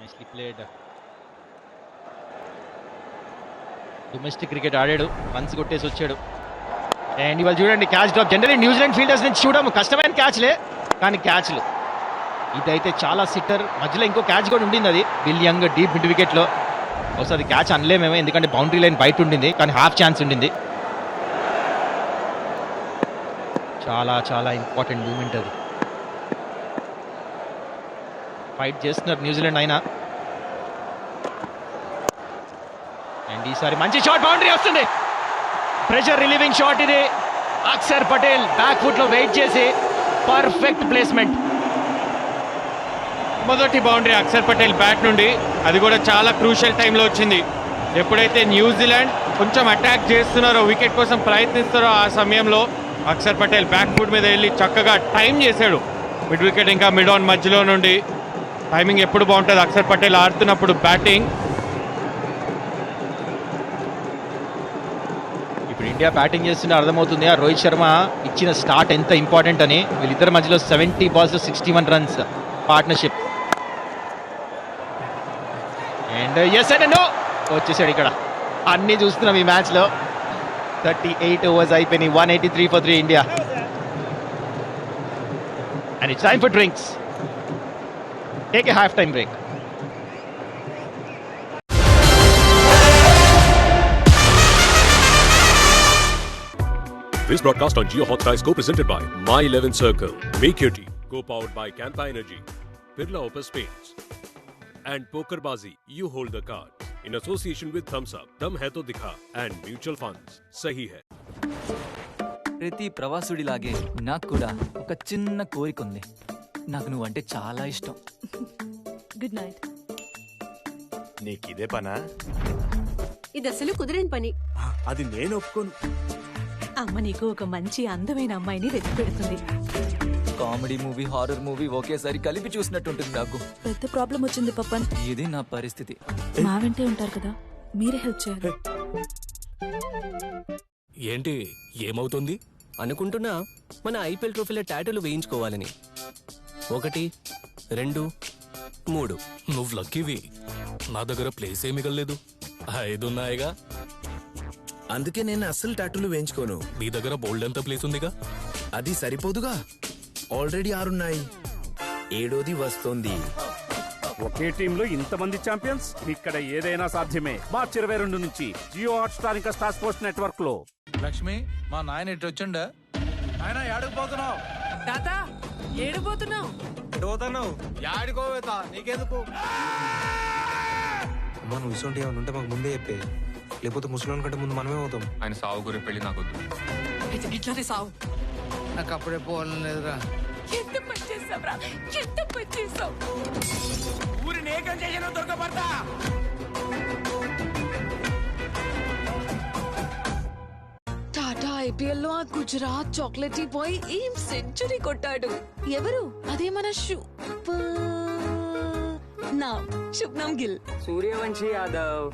Nicely played. Domestic cricket ఆడాడు, runs కొట్టేసి వచ్చాడు. అండ్ ఇవాళ చూడండి catch drop. Generally New Zealand fielders నుంచి చూడము కష్టమైన క్యాచ్లే, కానీ క్యాచ్లు ఇదైతే చాలా సిట్టర్. మధ్యలో ఇంకో క్యాచ్ కూడా ఉండింది, అది బిల్ యంగ్ డీప్ మిడ్ వికెట్లో. ఒకసారి అది క్యాచ్ అనలేమేమో, ఎందుకంటే బౌండరీ లైన్ బయట ఉండింది, కానీ హాఫ్ ఛాన్స్ ఉండింది. చాలా చాలా ఇంపార్టెంట్ మూమెంట్ అది. ఫైట్ చేస్తున్నారు న్యూజిలాండ్ అయినా. అండ్ ఈసారి మంచి షాట్, బౌండరీ వస్తుంది. ప్రెషర్ రిలీవింగ్ షాట్ ఇది. అక్షర్ పటేల్ బ్యాక్ ఫుట్ లో వెయిట్ చేసి పర్ఫెక్ట్ ప్లేస్మెంట్. మొదటి బౌండరీ అక్షర్ పటేల్ బ్యాట్ నుండి, అది కూడా చాలా క్రూషియల్ టైంలో వచ్చింది. ఎప్పుడైతే న్యూజిలాండ్ కొంచెం అటాక్ చేస్తున్నారో, వికెట్ కోసం ప్రయత్నిస్తారో, ఆ సమయంలో అక్షర్ పటేల్ బ్యాక్ ఫుట్ మీద వెళ్ళి చక్కగా టైం చేశాడు. మిడ్ వికెట్ ఇంకా మిడ్ ఆన్ మధ్యలో నుండి టైమింగ్ ఎప్పుడు బాగుంటుంది అక్షర్ పటేల్ ఆడుతున్నప్పుడు బ్యాటింగ్. ఇప్పుడు ఇండియా బ్యాటింగ్ చేస్తుంటే అర్థమవుతుంది ఆ రోహిత్ శర్మ ఇచ్చిన స్టార్ట్ ఎంత ఇంపార్టెంట్ అని. వీళ్ళిద్దరి మధ్యలో 70 balls 61 runs partnership. And yes and no వచ్చేసాడు. ఇక్కడ అన్నీ చూస్తున్నాం ఈ మ్యాచ్లో. 38 overs అయిపోయినాయి. 183 for 3 India. And it's time for drinks. Take a half time break. This broadcast on Jio Hotstar is co-presented by My 11 Circle, Make Your Tea, co-powered by Campa Energy, Birla Opus Paints, and Pokerbazi, You Hold the Cards, in association with Thumbs Up, Dum Hai To Dikha, and Mutual Funds, Sahi Hai. ప్రతి ప్రవాసుడిలాగే నాకు కూడా ఒక చిన్న కోరిక ఉంది. నాకు నువ్వంటే చాలా ఇష్టం. Good night. నీకిదే పనా? ఇది అసలు కుదిరిన పని. అది నేను ఒప్పుకోను. అమ్మ నీకు ఒక మంచి అందమైన అమ్మాయిని వెతికి పెడుతుంది. కామెడీ మూవీ, హారర్ మూవీ ఒకేసారి కలిపి చూసినట్టుంటుంది నాకు. పెద్ద ప్రాబ్లం వచ్చింది పప్పన్. ఇది నా పరిస్థితి. మా వెంటే ఉంటారు కదా, మీరే హెల్ప్ చేయాలి. ఏంటి ఏమవుతుంది? అనుకుంటున్నా మన ఐపీఎల్ ట్రోఫీలో టాటూలు వేయించుకోవాలని. 1 2 3. నువ్వు లక్కీవి. నా దగ్గర ప్లేస్ ఏమి మిగలలేదు. 5 ఉన్నాయిగా. అందుకే నేను అస్సలు టాటూలు వేయించుకోను. నీ దగ్గర బోల్డ్ ఎంత ప్లేస్ ఉందిగా. అది సరిపోదుగా, ఆల్రెడీ 6 ఉన్నాయి. 7ది వస్తోంది. ఒకే టీంలో ఇంతమంది ఛాంపియన్స్, ఇక్కడ ఏదైనా సాధ్యమే. మార్చి 22 నుంచి జియో హాట్స్టార్ ఇంకా స్టార్ స్పోర్ట్స్ నెట్వర్క్ లో. లక్ష్మి, మా నాయన ఇటు వచ్చిండా? ఆయన ఏడుకుపోతున్నావు? తాత ఏడిపోతున్నావు? యాడికోవేతా నీకెందుకు? అమ్మా, నువ్వు ఇసొంటి ఏమైనా ఉంటే మాకు ముందే చెప్పే, లేకపోతే ముసలోని కంటే ముందు మనమే అవుతాం. ఆయన సాగు గురి పెళ్లి నాకొద్దు. ఇట్లానే సావు. నాకు అప్పుడే పోవాలని లేదురా. ఎంత పని చేసావురా, ఎంత పని చేసావు. ఊరిని ఏకం చేసిన దొరకబడతా. టాటా ఐపీఎల్ లో ఆ గుజరాత్ చాక్లెటీ బాయ్ ఏం సెంచరీ కొట్టాడు. ఎవరు? అదే మన నా Shubman Gill. Suryavanshi Yadav.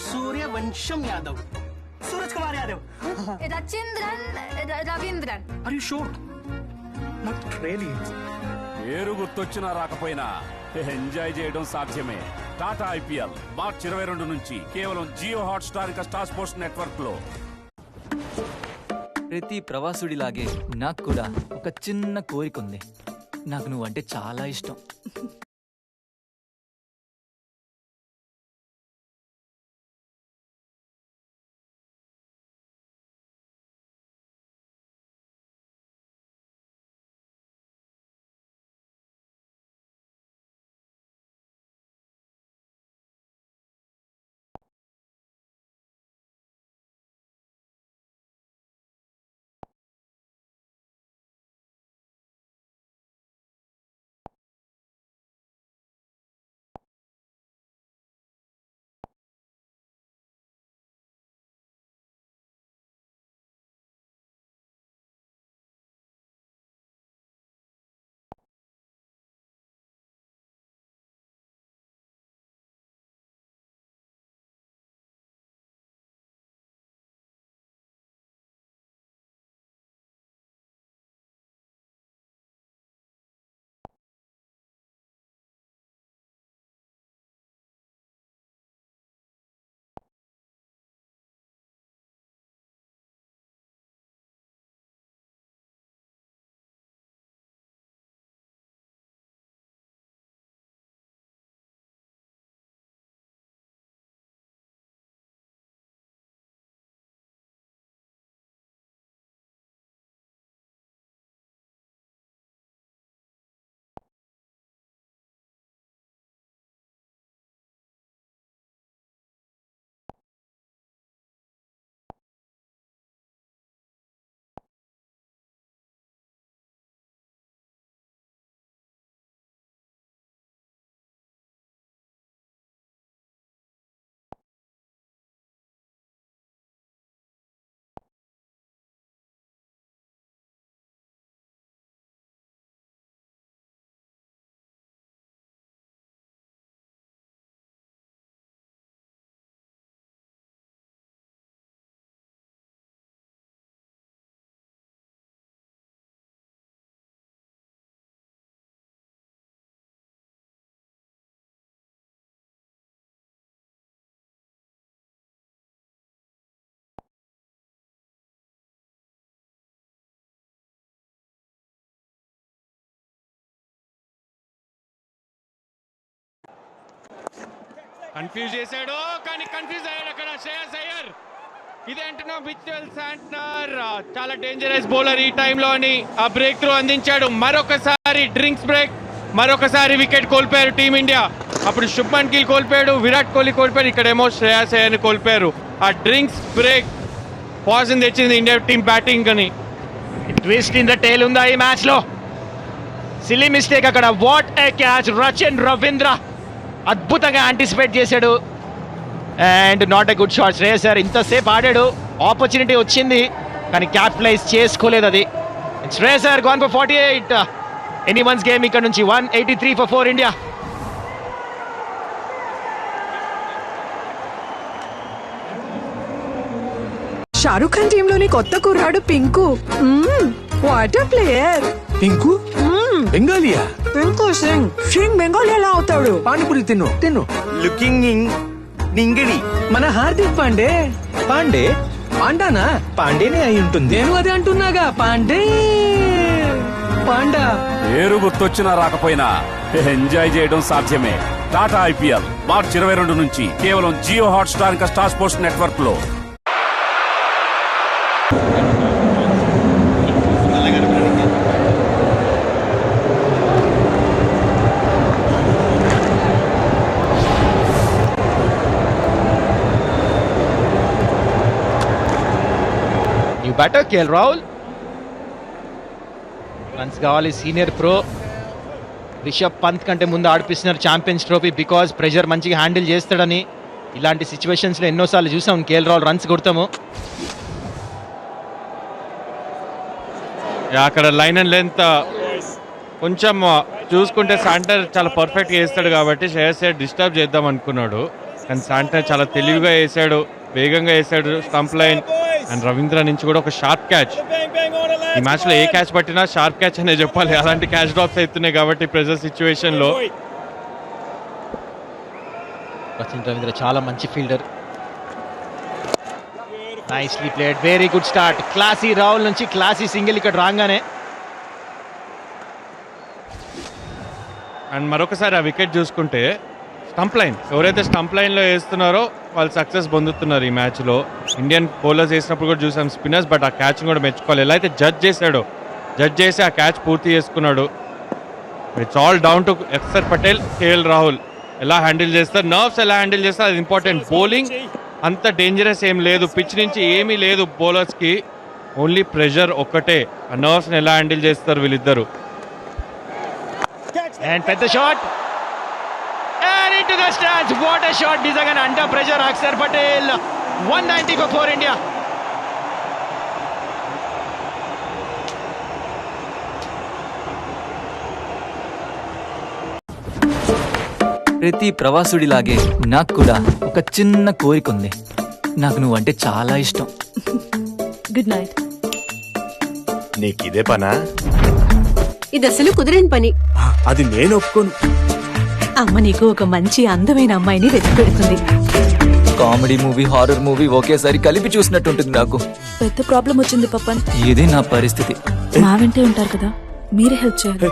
Suryavamsham Yadav. Suraj Kumar Yadav. Ravindran. Are you sure? Not really. పేరు గుర్తొచ్చినా రాకపోయినా ఎంజాయ్ చేయడం సాధ్యమే. టాటా ఐపీఎల్ మార్చి 22 నుంచి కేవలం జియో హాట్స్టార్ ఇంకా స్టార్ స్పోర్ట్స్ నెట్వర్క్ లో. ప్రతి ప్రవాసుడిలాగే నాకు కూడా ఒక చిన్న కోరిక ఉంది. నాకు నువ్వంటే చాలా ఇష్టం. కన్ఫ్యూజ్ చేశాడు, కానీ కన్ఫ్యూజ్ అయ్యాడు అక్కడ శ్రేయస్ అయ్యర్. ఇదేంటున్నా మిచెల్ శాంట్నర్ చాలా డేంజరస్ బౌలర్ ఈ టైంలో అని ఆ బ్రేక్ త్రూ అందించాడు. మరొకసారి డ్రింక్స్ బ్రేక్, మరొకసారి వికెట్ కోల్పోయారు టీమిండియా. అప్పుడు శుభ్మన్ గిల్ కోల్పోయాడు, విరాట్ కోహ్లీ కోల్పోయారు, ఇక్కడేమో శ్రేయస్ అయ్యర్ని కోల్పోయారు. ఆ డ్రింక్స్ బ్రేక్ పాజిటివ్ తెచ్చింది ఇండియా టీం బ్యాటింగ్ అని. ట్విస్ట్ ఇన్ ద టేల్ ఉందా ఈ మ్యాచ్ లో? సిల్లీ మిస్టేక్ అక్కడ. What a catch! Rachin Ravindra అద్భుతంగా యాంటిసిపేట్ చేశాడు and not a good shot. Shreyas Iyer ఇంతసేపు ఆడాడు, ఆపర్చునిటీ వచ్చింది కానీ క్యాపిటలైజ్ చేసుకోలేదు అది. Shreyas Iyer gone for 48. Anyone's game ఇక్కడ నుంచి 183 for 4 India. Shahrukh Khan team లోని కొత్త కుర్రాడు Pinku. What a player! Pinku బెంగాలియా? పింకు సింగ్. సింగ్ బెంగాలీ ఎలా అవుతాడు? పానీపూరి తిన్ను లుకింగ్ నింగిడి మన హార్దిక్ పాండే. పాండే పాండానా? పాండేనే అయి ఉంటుంది. నేను అదే అంటున్నాగా, పాండే పాండా. పేరు గుర్తొచ్చినా రాకపోయినా ఎంజాయ్ చేయడం సాధ్యమే. టాటా ఐపీఎల్ మార్చి 22 నుంచి కేవలం జియో హాట్ స్టార్ ఇంకా స్టార్ స్పోర్ట్స్ నెట్వర్క్ లో. New batter KL Rahul. Runs కావాలి సీనియర్ ప్రో రిషబ్ పంత్ కంటే ముందు ఆడిపిస్తున్నారు ఛాంపియన్స్ ట్రోఫీ బికాజ్ ప్రెషర్ మంచిగా హ్యాండిల్ చేస్తాడని. ఇలాంటి సిచ్యువేషన్స్లో ఎన్నోసార్లు చూసాం కేఎల్ రాహుల్ రన్స్ కొడతాము. అక్కడ లైన్ అండ్ లెంత్ కొంచెం చూసుకుంటే శాంటర్ చాలా పర్ఫెక్ట్గా వేస్తాడు కాబట్టి శ్రేయస్ అయ్యర్ డిస్టర్బ్ చేద్దాం అనుకున్నాడు, కానీ శాంటర్ చాలా తెలివిగా వేసాడు, వేగంగా వేసాడు స్టంప్ లైన్. అండ్ రవీంద్ర నుంచి కూడా ఒక షార్ప్ క్యాచ్. ఈ మ్యాచ్ లో ఏ క్యాచ్ పట్టినా షార్ప్ క్యాచ్ అనే చెప్పాలి, అలాంటి క్యాచ్ డ్రాప్స్ అవుతున్నాయి కాబట్టి ప్రెజర్ సిచ్యువేషన్ లో. రచిన్ రవీంద్ర చాలా మంచి fielder. Nicely played, very good start. Classy Rahul నుంచి క్లాసీ సింగిల్ ఇక్కడ రాగానే. అండ్ మరొకసారి ఆ వికెట్ చూసుకుంటే స్టంప్ లైన్, ఎవరైతే స్టంప్ లైన్ లో వేస్తున్నారో వాళ్ళు సక్సెస్ పొందుతున్నారు ఈ మ్యాచ్ లో. ఇండియన్ బౌలర్స్ వేసినప్పుడు కూడా చూసాం స్పిన్నర్స్, బట్ ఆ క్యాచ్ కూడా మెచ్చుకోవాలి. ఎలా అయితే జడ్జ్ చేశాడో, జడ్జ్ చేసి ఆ క్యాచ్ పూర్తి చేసుకున్నాడు. It's all down to Axar Patel, KL Rahul ఎలా హ్యాండిల్ చేస్తారు, నర్వ్స్ ఎలా హ్యాండిల్ చేస్తారు, అది ఇంపార్టెంట్. బౌలింగ్ అంత డేంజరస్ ఏం లేదు, పిచ్ నుంచి ఏమీ లేదు బౌలర్స్ కి, ఓన్లీ ప్రెషర్ ఒక్కటే. ఆ నర్వ్స్ ఎలా హ్యాండిల్ చేస్తారు వీళ్ళిద్దరు. అండ్ పెద్ద shot and into the stands. What a shot! నిజంగా under pressure Axar Patel. 190 for 4 India. ప్రతి ప్రవాసుడిలాగే నాకు కూడా ఒక చిన్న కోరిక ఉంది. నాకు నువ్వంటే చాలా ఇష్టం. Good night. నీకిదే పనా? ఇది అసలు కుదిరేని పని. అది నేను ఒప్పుకోను. అమ్మ నీకు ఒక మంచి అందమైన అమ్మాయిని వెతికి పెడుతుంది. కామెడీ మూవీ, హారర్ మూవీ ఒకేసారి కలిపి చూసినట్టుంటుంది నాకు. పెద్ద ప్రాబ్లం వచ్చింది పప్పన్. ఇదే నా పరిస్థితి. మా వెంటే ఉంటారు కదా, మీరే హెల్ప్ చేయాలి.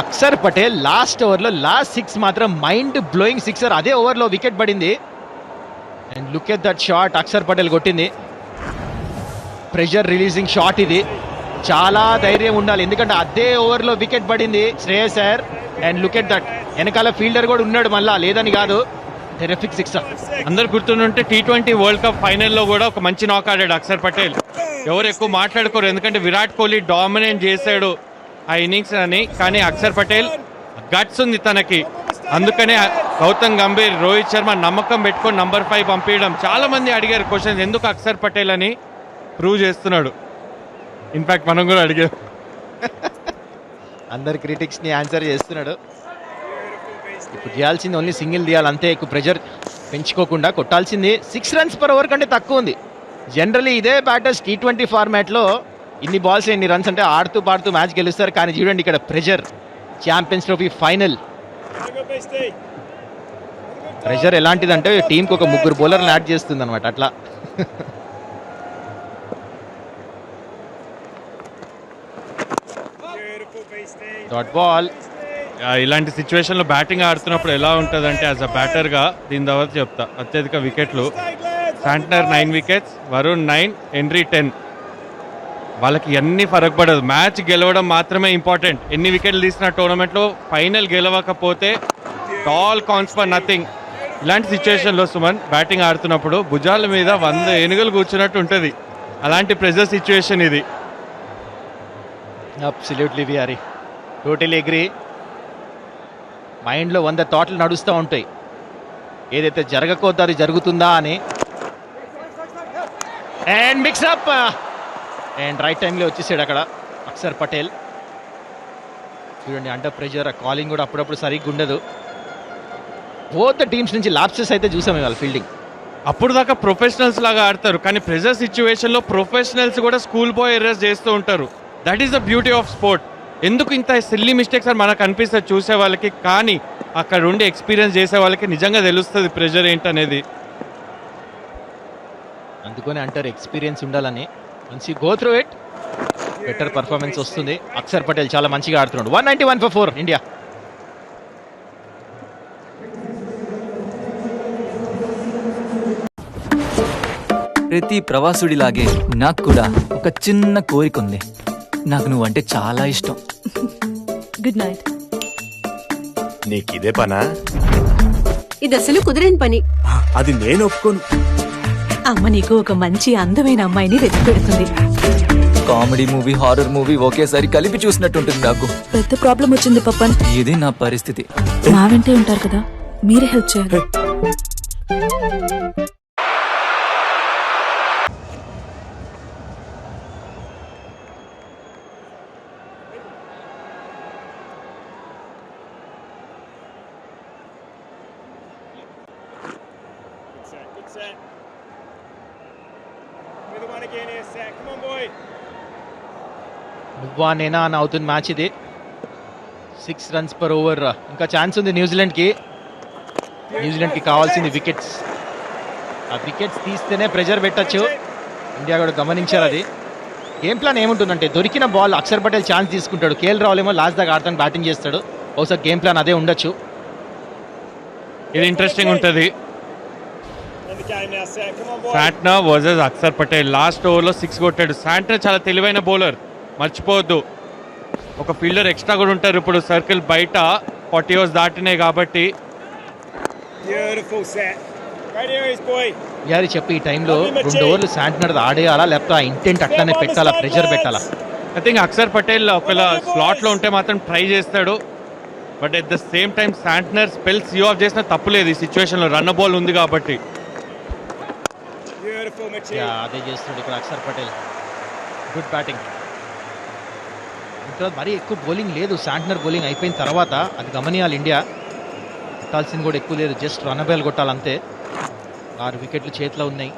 అక్షర్ పటేల్ లాస్ట్ ఓవర్ లో లాస్ట్ 6 మాత్రం మైండ్ బ్లోయింగ్ సిక్సర్. అదే ఓవర్ లో వికెట్ పడింది. And look at that shot Akshar Patel కొట్టింది. ప్రెషర్ రిలీజింగ్ షాట్ ఇది. చాలా ధైర్యం ఉండాలి ఎందుకంటే అదే ఓవర్ లో వికెట్ పడింది Shreyas Iyer. And look at that, వెనకాల ఫీల్డర్ కూడా ఉన్నాడు మళ్ళా, లేదని కాదు. Terrific sixer. అందరు గుర్తుంటే T20 వరల్డ్ కప్ ఫైనల్లో కూడా ఒక మంచి నాక్ ఆడాడు అక్షర్ పటేల్. ఎవరు ఎక్కువ మాట్లాడుకోరు ఎందుకంటే విరాట్ కోహ్లీ డామినేట్ చేశాడు ఆ ఇన్నింగ్స్ అని, కానీ అక్షర్ పటేల్ గట్స్ ఉంది తనకి. అందుకనే గౌతమ్ గంభీర్, రోహిత్ శర్మ నమ్మకం పెట్టుకొని నంబర్ 5 పంపించడం. చాలా మంది అడిగారు క్వశ్చన్స్, ఎందుకు అక్షర్ పటేల్ అని. ప్రూవ్ చేస్తున్నాడు. ఇన్ఫాక్ట్ మనం కూడా అడిగాం. అందరు క్రిటిక్స్ ని ఆన్సర్ చేస్తున్నాడు. ఇప్పుడు చేయాల్సింది ఓన్లీ సింగిల్ తీయాలి అంతే, ఎక్కువ ప్రెషర్ పెంచుకోకుండా. కొట్టాల్సింది 6 runs per over కంటే తక్కువ ఉంది. జనరలీ ఇదే బ్యాటర్స్ T20 ఫార్మాట్ లో ఇన్ని బాల్స్ ఎన్ని రన్స్ అంటే ఆడుతూ పాడుతూ మ్యాచ్ గెలుస్తారు. కానీ చూడండి ఇక్కడ pressure, champions trophy final. Pressure ఎలాంటిదంటే టీంకి ఒక 3 బౌలర్లు యాడ్ చేస్తుంది అనమాట అట్లా. Dot ball. ఇలాంటి సిచ్యువేషన్లో బ్యాటింగ్ ఆడుతున్నప్పుడు ఎలా ఉంటుందంటే యాజ్ అ బ్యాటర్గా దీని తర్వాత చెప్తా. అత్యధిక వికెట్లు శాంట్నర్ 9 వికెట్స్, వరుణ్ 9, హెన్రీ 10. వాళ్ళకి ఎన్ని ఫరక్ పడదు, మ్యాచ్ గెలవడం మాత్రమే ఇంపార్టెంట్. ఎన్ని వికెట్లు తీసిన టోర్నమెంట్లో ఫైనల్ గెలవకపోతే ఆల్ కౌంట్స్ ఫర్ నథింగ్. ఇలాంటి సిచ్యువేషన్లో సుమన్ బ్యాటింగ్ ఆడుతున్నప్పుడు భుజాల మీద 100 ఏనుగులు కూర్చున్నట్టు ఉంటుంది. అలాంటి ప్రెజర్ సిచ్యువేషన్ ఇది. Absolutely we are, totally agree. మైండ్లో 100 థాట్లు నడుస్తూ ఉంటాయి, ఏదైతే జరగకూడదు అది జరుగుతుందా అని. అండ్ మిక్సప్ అండ్ రైట్ టైంలో వచ్చేసాడు అక్కడ అక్షర్ పటేల్. చూడండి, అండర్ ప్రెషర్ కాలింగ్ కూడా అప్పుడప్పుడు సరిగ్గా ఉండదు. బోత్ టీమ్స్ నుంచి లాప్సెస్ అయితే చూసాం ఇవాళ ఫీల్డింగ్. అప్పుడు దాకా ప్రొఫెషనల్స్ లాగా ఆడతారు, కానీ ప్రెజర్ సిచ్యువేషన్లో ప్రొఫెషనల్స్ కూడా స్కూల్ బాయ్ ఎర్రర్స్ చేస్తూ ఉంటారు. That is the beauty of sport. ఎందుకు ఇంత సిల్లీ మిస్టేక్స్ అని మనకు అనిపిస్తుంది చూసే వాళ్ళకి, కానీ అక్కడ ఉండి ఎక్స్పీరియన్స్ చేసే వాళ్ళకి నిజంగా తెలుస్తుంది ప్రెజర్ ఏంటనేది. అందుకని అంటారు ఎక్స్పీరియన్స్ ఉండాలని. Once you go through it better performance వస్తుంది. అక్షర్ పటేల్ చాలా మంచిగా ఆడుతున్నాడు. 191 for 4 ఇండియా. ప్రతి ప్రవాసుడిలాగే నాకు కూడా ఒక చిన్న కోరిక ఉంది. నాకు నువ్వంటే చాలా ఇష్టం. Good night. నీకిదే పనా? ఇది అసలు కుదిరేని పని. అది నేను ఒప్పుకోను. అమ్మ నీకు ఒక మంచి అందమైన అమ్మాయిని వెతికి పెడుతుంది. కామెడీ మూవీ, హారర్ మూవీ ఒకేసారి కలిపి చూసినట్టుంటుంది నాకు. పెద్ద ప్రాబ్లం వచ్చింది పప్పన్. ఇది నా పరిస్థితి. మా వెంటే ఉంటారు కదా, మీరే హెల్ప్ చేయాలి. నువ్వా నేనా అని అవుతుంది మ్యాచ్ ఇది. 6 runs per over. ఇంకా ఛాన్స్ ఉంది న్యూజిలాండ్కి. న్యూజిలాండ్కి కావాల్సింది వికెట్స్. ఆ వికెట్స్ తీస్తేనే ప్రెజర్ పెట్టచ్చు. ఇండియా కూడా గమనించారు అది. గేమ్ ప్లాన్ ఏముంటుందంటే దొరికిన బాల్ అక్షర్ పటేల్ ఛాన్స్ తీసుకుంటాడు, కేఎల్ రాహుల్ ఏమో లాస్ట్ దాకా ఆడతానికి బ్యాటింగ్ చేస్తాడు. బహుశా గేమ్ ప్లాన్ అదే ఉండొచ్చు. ఇది ఇంట్రెస్టింగ్ ఉంటుంది. Santner versus Axar Patel. Last ఓవర్లో 6 కొట్టాడు. శాంట్నర్ చాలా తెలివైన బౌలర్, మర్చిపోవద్దు. ఒక ఫీల్డర్ ఎక్స్ట్రా కూడా ఉంటారు. ఇప్పుడు సర్కిల్ బయట 40 overs దాటినాయి కాబట్టి. యారి చెప్పి ఈ టైంలో 2 ఓవర్లు శాంట్నర్ ఆడేయాలా, లేకపోతే ఆ ఇంటెంట్ అట్లానే పెట్టాలా, ప్రెషర్ పెట్టాలా? ఐ థింక్ అక్షర్ పటేల్ ఒకవేళ స్లాట్లో ఉంటే మాత్రం ట్రై చేస్తాడు. But at the same time Santner spell see off చేసిన తప్పులేదు ఈ సిచ్యువేషన్లో, రన్ బాల్ ఉంది కాబట్టి. అదే చేస్తున్నాడు ఇక్కడ అక్షర్ పటేల్. Good batting. ఇంకా మరీ ఎక్కువ బౌలింగ్ లేదు. శాంట్నర్ బౌలింగ్ అయిపోయిన తర్వాత అది గమనియాలి ఇండియా. కొట్టాల్సింది కూడా ఎక్కువ లేదు, జస్ట్ రన్నబేల్ కొట్టాలంతే. 6 వికెట్లు చేతిలో ఉన్నాయి.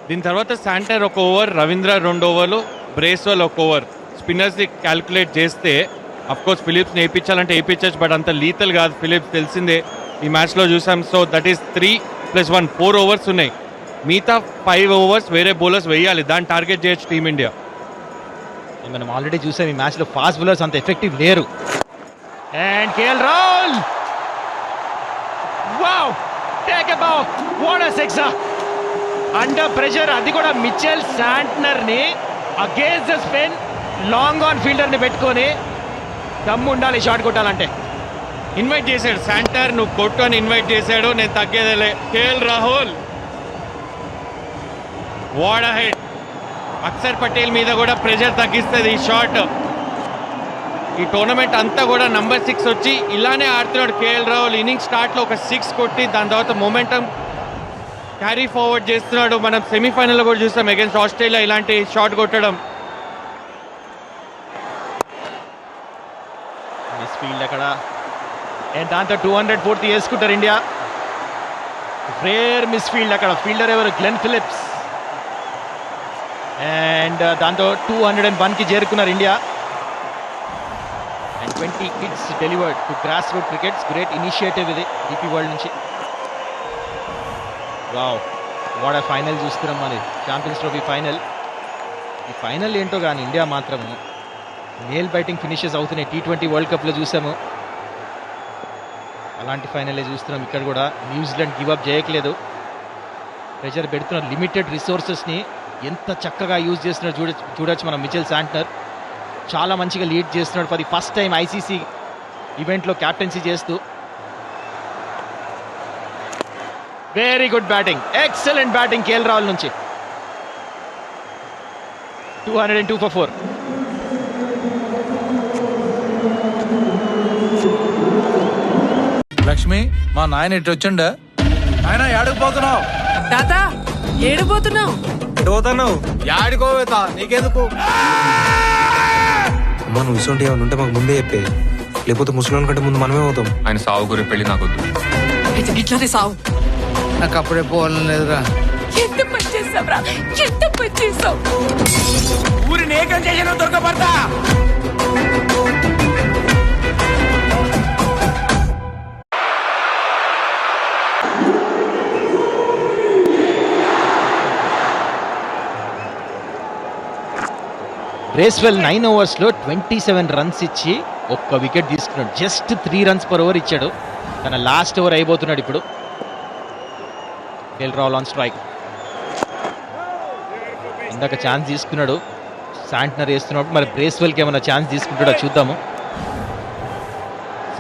దీని తర్వాత శాంట్నర్ 1 ఓవర్, రవీంద్ర 2 ఓవర్లు, బ్రేస్వెల్ 1 ఓవర్. స్పిన్నర్స్ని క్యాల్కులేట్ చేస్తే అఫ్కోర్స్ ఫిలిప్స్ని వేయించాలంటే వేయించచ్చు, బట్ అంత లీతల్ కాదు ఫిలిప్స్, తెలిసిందే ఈ మ్యాచ్లో చూసాం. సో దట్ ఈస్ 3+1 4 ఓవర్స్ ఉన్నాయి. మిగతా 5 ఓవర్స్ వేరే బౌలర్స్ వేయాలి, దాన్ని టార్గెట్ చేయొచ్చు టీమిండియా. మనం ఆల్రెడీ చూసాం ఈ మ్యాచ్లో ఫాస్ట్ బౌలర్స్ అంత ఎఫెక్టివ్ లేరు. And KL Rahul, wow, take a bow, what a sixer. Under pressure, అది కూడా మిచెల్ శాంట్నర్ ని against the spin long on fielder ని పెట్టుకొని దమ్ము ఉండాలి షాట్ కొట్టాలంటే. ఇన్వైట్ చేశాడు శాంట్నర్, నువ్వు కొట్టు అని ఇన్వైట్ చేశాడు. నేను తగ్గేదేలే. KL Rahul what a hit. Axar Patel మీద కూడా ప్రెషర్ తగ్గిస్తుంది ఈ షాట్. ఈ టోర్నమెంట్ అంతా కూడా నంబర్ 6 వచ్చి ఇలానే ఆడుతున్నాడు కేఎల్ రాహుల్. ఇన్నింగ్స్ స్టార్ట్లో ఒక 6 కొట్టి దాని తర్వాత మొమెంటం క్యారీ ఫార్వర్డ్ చేస్తున్నాడు. మనం సెమీఫైనల్లో కూడా చూసాం అగేన్స్ట్ ఆస్ట్రేలియా ఇలాంటి షాట్ కొట్టడం. మిస్ ఫీల్డ్ అక్కడ. అండ్ దాంతో 240 వేసుకుంటారు ఇండియా. రేర్ మిస్ ఫీల్డ్ అక్కడ. ఫీల్డర్ ఎవరు? Glenn Phillips. అండ్ దాంతో 201కి చేరుకున్నారు India. And 20 kids delivered to grass root crickets. Great initiative ఇది డీపీ వరల్డ్ నుంచి. వావ్, వాట్ ఆ ఫైనల్ చూస్తున్నాం మరి, ఛాంపియన్స్ ట్రోఫీ ఫైనల్. ఈ ఫైనల్ ఏంటో కానీ ఇండియా మాత్రం నేల్ బైటింగ్ ఫినిషెస్ అవుతున్నాయి. T20 వరల్డ్ కప్లో చూసాము, అలాంటి ఫైనలే చూస్తున్నాం ఇక్కడ కూడా. న్యూజిలాండ్ గివ్ అప్ చేయట్లేదు, ప్రెషర్ పెడుతున్నారు. లిమిటెడ్ రిసోర్సెస్ని ఎంత చక్కగా యూజ్ చేస్తున్నాడు చూడొచ్చు మనం. మిచెల్ శాంట్నర్ చాలా మంచిగా లీడ్ చేస్తున్నాడు. For the first time ICC ఈవెంట్లో క్యాప్టెన్సీ చేస్తూ. Very good batting, excellent batting KL Rahul నుంచి. 202 for 4. లక్ష్మి, మా నాయన ఇటు వచ్చిండా? ఆయన ఏడకపోతున్నావు? తాత ఏడిపోతున్నావు? పోతున్నావు యాడికోవేతా నీకెందుకు? అమ్మా నువ్వు ఇసొంటి ఏమైనా ఉంటే మాకు ముందే చెప్పే, లేకపోతే ముసలి కంటే ముందు మనమే అవుతాం. ఆయన సాగు గురి పెళ్లి నాకొద్దు. ఇట్లానే సావు. నాకు అప్పుడే పోవాలని లేదురా. ఎంత పని చేసావురా, ఎంత పని చేసావు? ఊరిని ఏకం చేసిన దొరకబడతా. బ్రేస్వెల్ 9 ఓవర్స్లో 27 రన్స్ ఇచ్చి ఒక్క వికెట్ తీసుకున్నాడు. జస్ట్ 3 runs per over ఇచ్చాడు. తన లాస్ట్ ఓవర్ అయిపోతున్నాడు ఇప్పుడు. KL Rahul on strike. ఇందాక ఛాన్స్ తీసుకున్నాడు, శాంట్నర్ వేస్తున్నాడు. మరి బ్రేస్వెల్కి ఏమైనా ఛాన్స్ తీసుకుంటాడో చూద్దాము.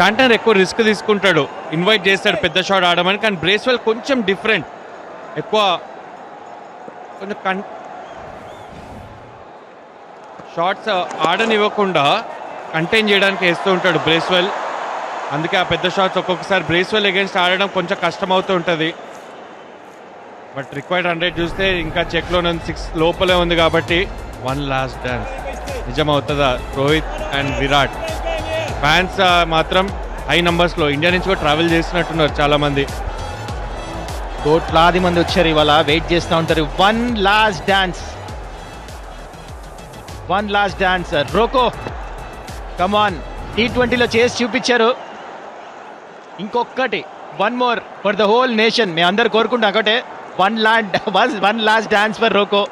శాంట్నర్ ఎక్కువ రిస్క్ తీసుకుంటాడు, ఇన్వైట్ చేస్తాడు పెద్ద షాట్ ఆడమని. కానీ బ్రేస్వెల్ కొంచెం డిఫరెంట్, ఎక్కువ కొంచెం షాట్స్ ఆడనివ్వకుండా కంటైన్ చేయడానికి వేస్తూ ఉంటాడు బ్రేస్వెల్. అందుకే ఆ పెద్ద షాట్స్ ఒక్కొక్కసారి బ్రేస్వెల్ అగేన్స్ట్ ఆడడం కొంచెం కష్టం అవుతూ ఉంటుంది. బట్ రిక్వైర్డ్ 100 చూస్తే ఇంకా చెక్లో 6 లోపలే ఉంది కాబట్టి 1 last డాన్స్ నిజమవుతుందా? రోహిత్ అండ్ విరాట్ ఫ్యాన్స్ మాత్రం హై నంబర్స్లో ఇండియా నుంచి కూడా ట్రావెల్ చేస్తున్నట్టున్నారు చాలా మంది. కోట్లాది మంది వచ్చారు ఇవాళ, వెయిట్ చేస్తూ ఉంటారు. 1 last dance, 1 last dance. RoKo come on, T20లో చేసి చూపించారు. ఇంకొక్కటి, 1 more for the whole nation. మేము అందరు కోరుకుంటాం ఒకటే, 1 last dance for RoKo.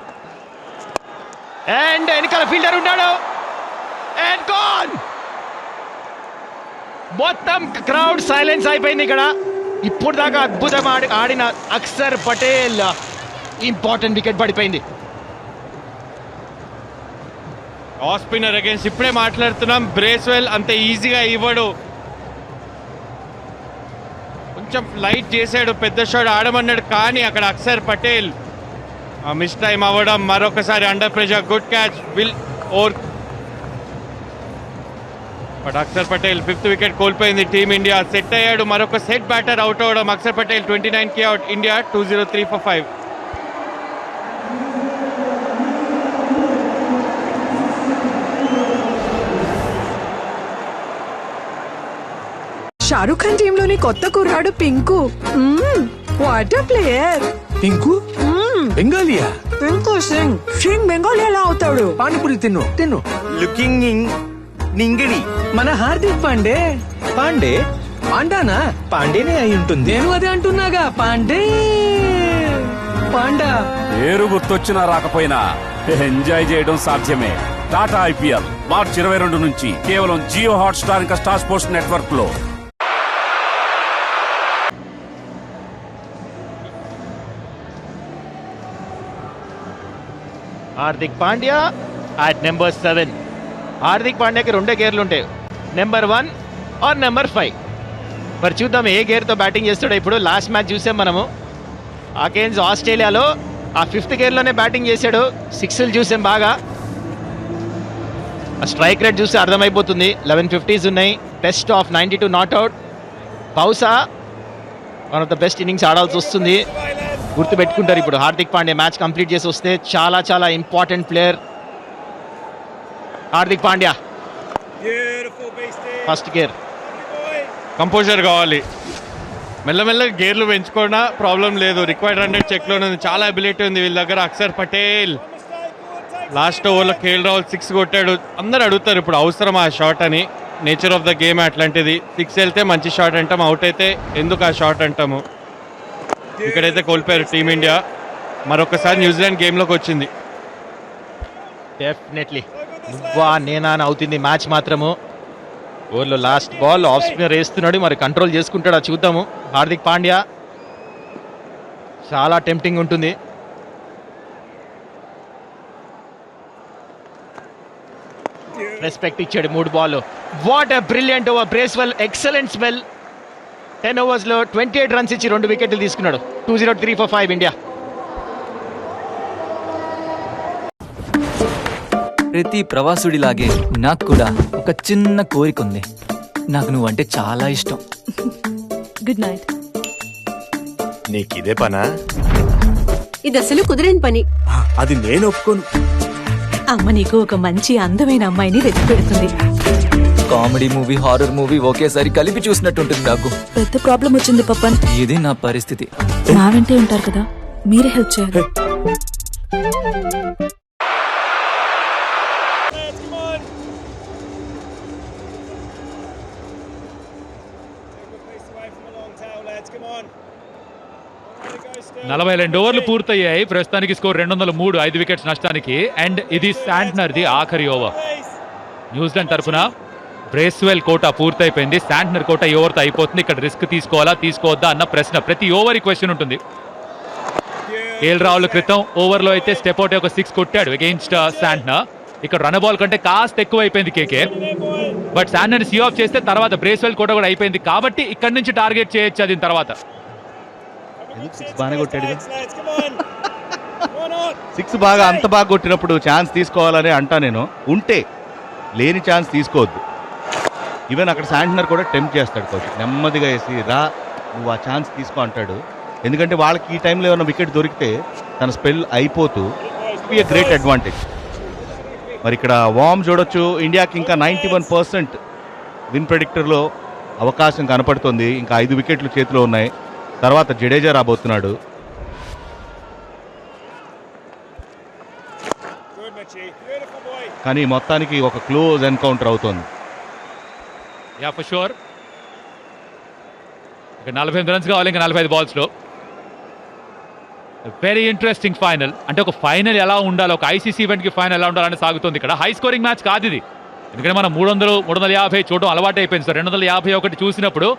And వెనకాల ఫీల్డర్ ఉన్నాడు అండ్ గోల్. మొత్తం క్రౌడ్ సైలెన్స్ అయిపోయింది ఇక్కడ. ఇప్పుడు దాకా అద్భుతం ఆడిన అక్షర్ పటేల్ ఇంపార్టెంట్ వికెట్ పడిపోయింది. ఆఫ్ స్పిన్నర్ అగేన్స్ట్ ఇప్పుడే మాట్లాడుతున్నాం. బ్రేస్వెల్ అంత ఈజీగా ఇవ్వడు, కొంచెం లైట్ చేశాడు, పెద్ద షాట్ ఆడమన్నాడు. కానీ అక్కడ అక్షర్ పటేల్ మిస్ టైం అవ్వడం, మరొకసారి under pressure good catch will over. But Akshar Patel 5th wicket కోల్పోయింది టీమిండియా. సెట్ అయ్యాడు, మరొక సెట్ బ్యాటర్ అవుట్ అవ్వడం. అక్షర్ పటేల్ 29కి out. India 203 for 5. Shahrukh Khan team లోని కొత్త కుర్రాడు పింకు. What player. పింకు బెంగాలియా? పింకు సింగ్. సింగ్ బెంగాలీ ఎలా అవుతాడు? పానీపూరి తిన్ను. లుకింగ్ నింగిడి మన హార్దిక్ పాండే. పాండానా? పాండేనే అయి ఉంటుంది. నేను అదే అంటున్నాగా, పాండా. పేరు గుర్తొచ్చినా రాకపోయినా ఎంజాయ్ చేయడం సాధ్యమే. టాటా ఐపీఎల్ మార్చి 22 నుంచి కేవలం జియో హాట్ స్టార్ ఇంకా స్టార్ స్పోర్ట్స్ నెట్వర్క్ లో. Hardik Pandya at number 7. హార్దిక్ పాండ్యాకి 2 గేర్లు ఉంటాయి, నెంబర్ 1 ఆర్ నెంబర్ 5. మరి చూద్దాం ఏ గేర్తో బ్యాటింగ్ చేస్తాడో. ఇప్పుడు లాస్ట్ మ్యాచ్ చూసాం మనము అగైన్స్ ఆస్ట్రేలియాలో. ఆ 5th గేర్లోనే బ్యాటింగ్ చేశాడు. 6లు చూసాం బాగా. ఆ స్ట్రైక్ రేట్ చూస్తే అర్థమైపోతుంది. 11 50s ఉన్నాయి. Best of 92 not out. బహుశా one of the best innings ఆడాల్సి వస్తుంది. గుర్తుపెట్టుకుంటారు ఇప్పుడు హార్దిక్ పాండ్యా మ్యాచ్ కంప్లీట్ చేసి వస్తే. చాలా చాలా important player Hardik Pandya. First gear. Composer కావాలి, మెల్లమెల్ల గేర్లు పెంచుకున్నా ప్రాబ్లం లేదు. రిక్వైర్డ్ 100 చెక్లోనే ఉంది, చాలా అబిలిటీ ఉంది వీళ్ళ దగ్గర. అక్షర్ పటేల్ లాస్ట్ ఓవర్లో కేఎల్ రాహుల్ 6 కొట్టాడు. అందరు అడుగుతారు ఇప్పుడు అవసరం ఆ షాట్ అని. నేచర్ ఆఫ్ ద గేమ్ అట్లాంటిది. 6 వెళ్తే మంచి షాట్ అంటాం, అవుట్ అయితే ఎందుకు ఆ షాట్ అంటాము. ఇక్కడైతే కోల్పోయారు టీమిండియా. మరొకసారి న్యూజిలాండ్ గేమ్లోకి వచ్చింది. డెఫినెట్లీ నువ్వా నేనా అని అవుతుంది మ్యాచ్ మాత్రము. ఓవర్లో లాస్ట్ బాల్ ఆఫ్ స్పిన్నర్ వేస్తున్నాడు, మరి కంట్రోల్ చేసుకుంటాడా చూద్దాము. హార్దిక్ పాండ్యా చాలా టెంప్టింగ్ ఉంటుంది. రెస్పెక్ట్ ఇచ్చాడు 3 ball. What a brilliant over Bracewell, excellent spell. 10 ఓవర్స్లో 28 runs ఇచ్చి 2 వికెట్లు తీసుకున్నాడు. 203 for 5 ఇండియా. ప్రతి ప్రవాసుడిలాగే నాకు కూడా ఒక చిన్న కోరిక ఉంది. నాకు నువ్వంటే చాలా ఇష్టం. Good night. నీకిదే పనా? ఇది అసలు కుదిరేని పని. అది నేను ఒప్పుకోను. అమ్మ నీకు ఒక మంచి అందమైన అమ్మాయిని వెతికి పెడుతుంది. కామెడీ మూవీ, హారర్ మూవీ ఒకేసారి కలిపి చూసినట్టుంటుంది నాకు. పెద్ద ప్రాబ్లం వచ్చింది పప్పన్. ఇది నా పరిస్థితి. నా వెంటే ఉంటారు కదా, మీరే హెల్ప్ చేయాలి. నలభై 2 ఓవర్లు పూర్తయ్యాయి. ప్రస్తుతానికి స్కోర్ 203, 5 వికెట్స్ నష్టానికి. అండ్ ఇది శాంట్నర్ ది ఆఖరి ఓవర్. న్యూజిలాండ్ తరఫున బ్రేస్వెల్ కోట పూర్తయిపోయింది. శాంట్నర్ కోట ఈ ఓవర్తో అయిపోతుంది. ఇక్కడ రిస్క్ తీసుకోవాలా తీసుకోవద్దా అన్న ప్రశ్న ప్రతి ఓవర్ క్వశ్చన్ ఉంటుంది. కేఎల్ రాహుల్ క్రితం ఓవర్లో అయితే స్టెప్అవుట్ ఒక 6 కొట్టాడు అగెయిన్స్ట్ శాంట్నర్. ఇక్కడ రన్ బాల్ కంటే కాస్త ఎక్కువ అయిపోయింది కేకే. బట్ శాంట్నర్ సీ ఆఫ్ చేస్తే తర్వాత బ్రేస్వెల్ కోట కూడా అయిపోయింది కాబట్టి ఇక్కడ నుంచి టార్గెట్ చేయొచ్చు. దీని తర్వాత బాగా కొట్టాడు. 6 బాగా అంత బాగా కొట్టినప్పుడు ఛాన్స్ తీసుకోవాలని అంటా నేను. ఉంటే లేని ఛాన్స్ తీసుకోవద్దు. ఈవెన్ అక్కడ శాంట్నర్ కూడా టెంప్ట్ చేస్తాడు కోచ్, నెమ్మదిగా వేసి రా నువ్వు ఆ ఛాన్స్ తీసుకో అంటాడు. ఎందుకంటే వాళ్ళకి ఈ టైంలో ఏమైనా వికెట్ దొరికితే తన స్పెల్ అయిపోతూ బి ఎ గ్రేట్ అడ్వాంటేజ్. మరి ఇక్కడ వార్మ్ చూడొచ్చు. ఇండియాకి ఇంకా 91% విన్ ప్రెడిక్టర్లో అవకాశం కనపడుతుంది. ఇంకా 5 వికెట్లు చేతిలో ఉన్నాయి. తర్వాత జడేజా రాబోతున్నాడు. కానీ మొత్తానికి ఒక క్లోజ్ ఎన్కౌంటర్ అవుతోంది. Yeah for sure. ఇక 48 రన్స్ కావాలి ఇంకా 45 బాల్స్లో. Very interesting final. అంటే ఒక ఫైనల్ ఎలా ఉండాలి, ఒక ఐసీసీ ఈవెంట్కి ఫైనల్ ఎలా ఉండాలని సాగుతుంది ఇక్కడ. హై స్కోరింగ్ మ్యాచ్ కాదు ఇది. ఎందుకంటే మనం 300, 350 చూడడం అలవాటు అయిపోయింది. సార్ 251 చూసినప్పుడు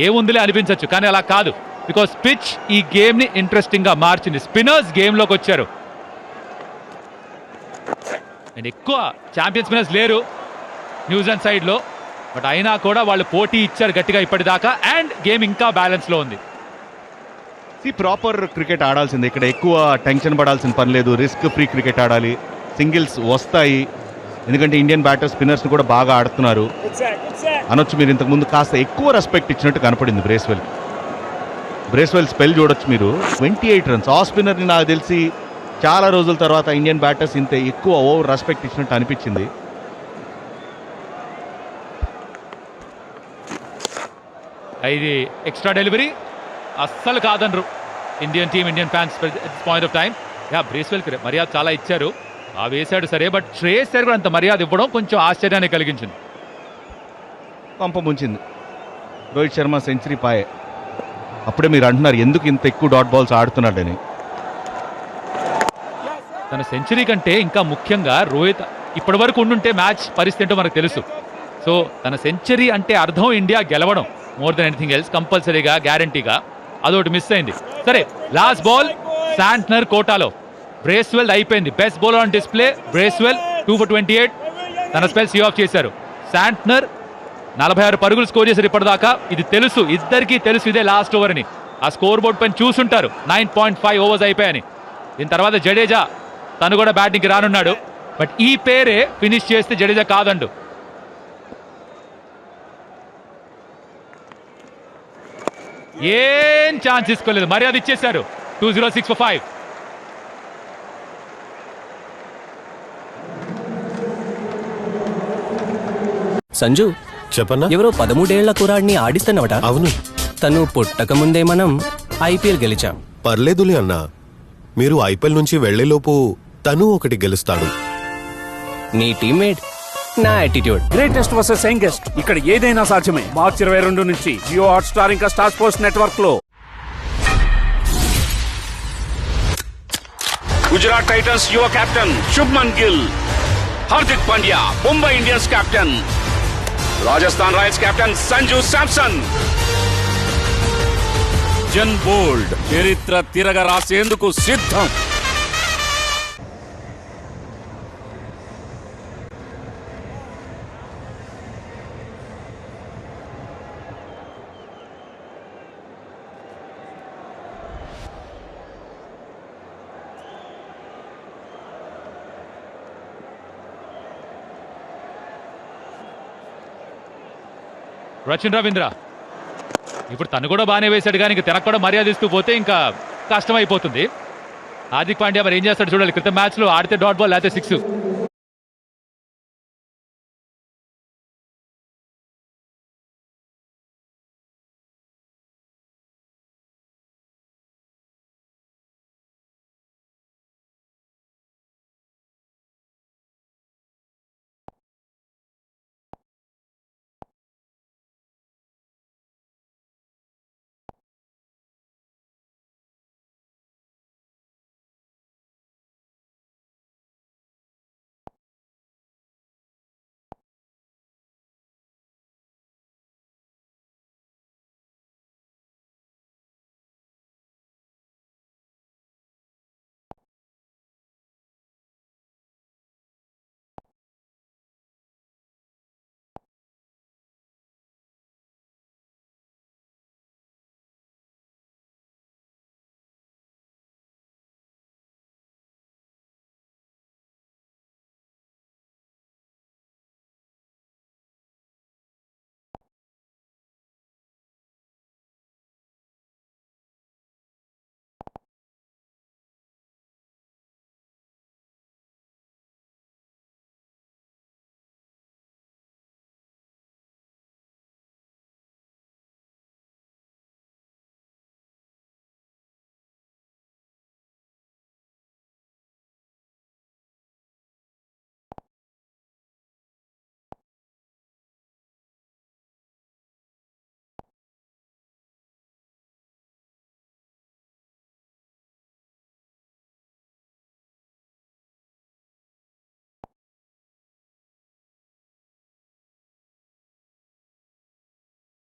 ఏముందిలే అనిపించవచ్చు, కానీ అలా కాదు. బికాస్ పిచ్ ఈ గేమ్ ని ఇంట్రెస్టింగ్ గా మార్చింది. స్పిన్నర్స్ గేమ్ లోకి వచ్చారు. అండ్ ఎక్కువ ఛాంపియన్ స్పిన్నర్స్ లేరు న్యూజిలాండ్ సైడ్ లో, బట్ అయినా కూడా వాళ్ళు పోటీ ఇచ్చారు గట్టిగా ఇప్పటిదాకా. అండ్ గేమ్ ఇంకా బ్యాలెన్స్ లో ఉంది. ప్రాపర్ క్రికెట్ ఆడాల్సిందే. ఇక్కడ ఎక్కువ టెన్షన్ పడాల్సిన పని లేదు. రిస్క్ ఫ్రీ క్రికెట్ ఆడాలి. సింగిల్స్ వస్తాయి. ఎందుకంటే ఇండియన్ బ్యాటర్స్ స్పిన్నర్స్ కూడా బాగా ఆడుతున్నారు అనొచ్చు. మీరు ఇంతకుముందు కాస్త ఎక్కువ రెస్పెక్ట్ ఇచ్చినట్టు కనపడింది బ్రేస్వెల్ స్పెల్ చూడొచ్చు మీరు. 28 రన్స్ ఆఫ్ స్పిన్నర్ని నాకు తెలిసి చాలా రోజుల తర్వాత ఇండియన్ బ్యాటర్స్ ఇంత ఎక్కువ ఓవర్ రెస్పెక్ట్ ఇచ్చినట్టు అనిపించింది. ఇది ఎక్స్ట్రా డెలివరీ అస్సలు కాదనరు Indian team, Indian fans point of time. బ్రేస్వెల్కి మర్యాద చాలా ఇచ్చారు, వేశాడు సరే. బట్ శ్రేయస్ కూడా అంత మర్యాద ఇవ్వడం కొంచెం ఆశ్చర్యాన్ని కలిగించింది. పంప ముంచింది. రోహిత్ శర్మ సెంచరీ పాయే. అప్పుడే మీరు అంటున్నారు ఎందుకు ఇంత ఎక్కువ డాట్ బాల్స్ ఆడుతున్నాడని. తన సెంచరీ కంటే ఇంకా ముఖ్యంగా రోహిత్ ఇప్పటి వరకు ఉండుంటే మ్యాచ్ పరిస్థితి ఏంటో మనకు తెలుసు. సో తన సెంచరీ అంటే అర్థం ఇండియా గెలవడం, మోర్ దెన్ ఎనీథింగ్ ఎల్స్. కంపల్సరీగా గ్యారంటీగా అదొకటి మిస్ అయింది. సరే లాస్ట్ బాల్ శాంట్నర్ కోటాలో బ్రేస్వెల్ అయిపోయింది. Best bowler on display Bracewell 2 for 28. తన స్పెల్ సీ ఆఫ్ చేశారు. శాంట్నర్ 46 పరుగులు స్కోర్ చేశారు ఇప్పటిదాకా. ఇది తెలుసు, ఇద్దరికీ తెలుసు ఇదే లాస్ట్ ఓవర్ అని. ఆ స్కోర్ బోర్డ్ పైన చూసుంటారు 9.5 ఓవర్స్ అయిపోయాయని. దీని తర్వాత జడేజా తను కూడా బ్యాటింగ్కి రానున్నాడు. బట్ ఈ పేరే ఫినిష్ చేస్తే జడేజా కాదండు. ఏం ఛాన్స్ తీసుకోలేదు, మర్యాద ఇచ్చేశారు. 206 for 5. సంజు చెప్పన్నా, ఎవరో 13 ఏళ్ల కురాడిని ఆడిస్తున్నవట. అవును, తను పుట్టక ముందే మనం ఐపీఎల్ గెలిచాం. పర్లేదులే అన్నా. మీరు ఐపీఎల్ నుంచి వెళ్లేలోపు తను ఒకటి గెలుస్తాడు. నీ టీమ్మేట్, నా యాటిట్యూడ్. గ్రేటెస్ట్ వర్సెస్ యంగెస్ట్, ఇక్కడ ఏదైనా సాధ్యమే. మార్చి 22 నుంచి జియో హాట్ స్టార్ ఇంకా స్టార్ స్పోర్ట్స్ నెట్వర్క్ లో. గుజరాత్ టైటన్స్ యువ captain Shubman Gill Hardik Pandya, Mumbai Indians captain, Rajasthan Royals captain Sanju Samson. జన్ బోల్డ్ చరిత్ర తిరగ రాసేందుకు సిద్ధం. రచిన్ రవీంద్ర ఇప్పుడు తను కూడా బాగానే వేశాడు, కానీ తనకు కూడా మర్యాద ఇస్తూ పోతే ఇంకా కష్టం అయిపోతుంది. హార్దిక్ పాండ్యా మరి ఏం చేస్తాడు చూడాలి. క్రితం మ్యాచ్ లో ఆడితే డాట్ బాల్ లేకపోతే 6.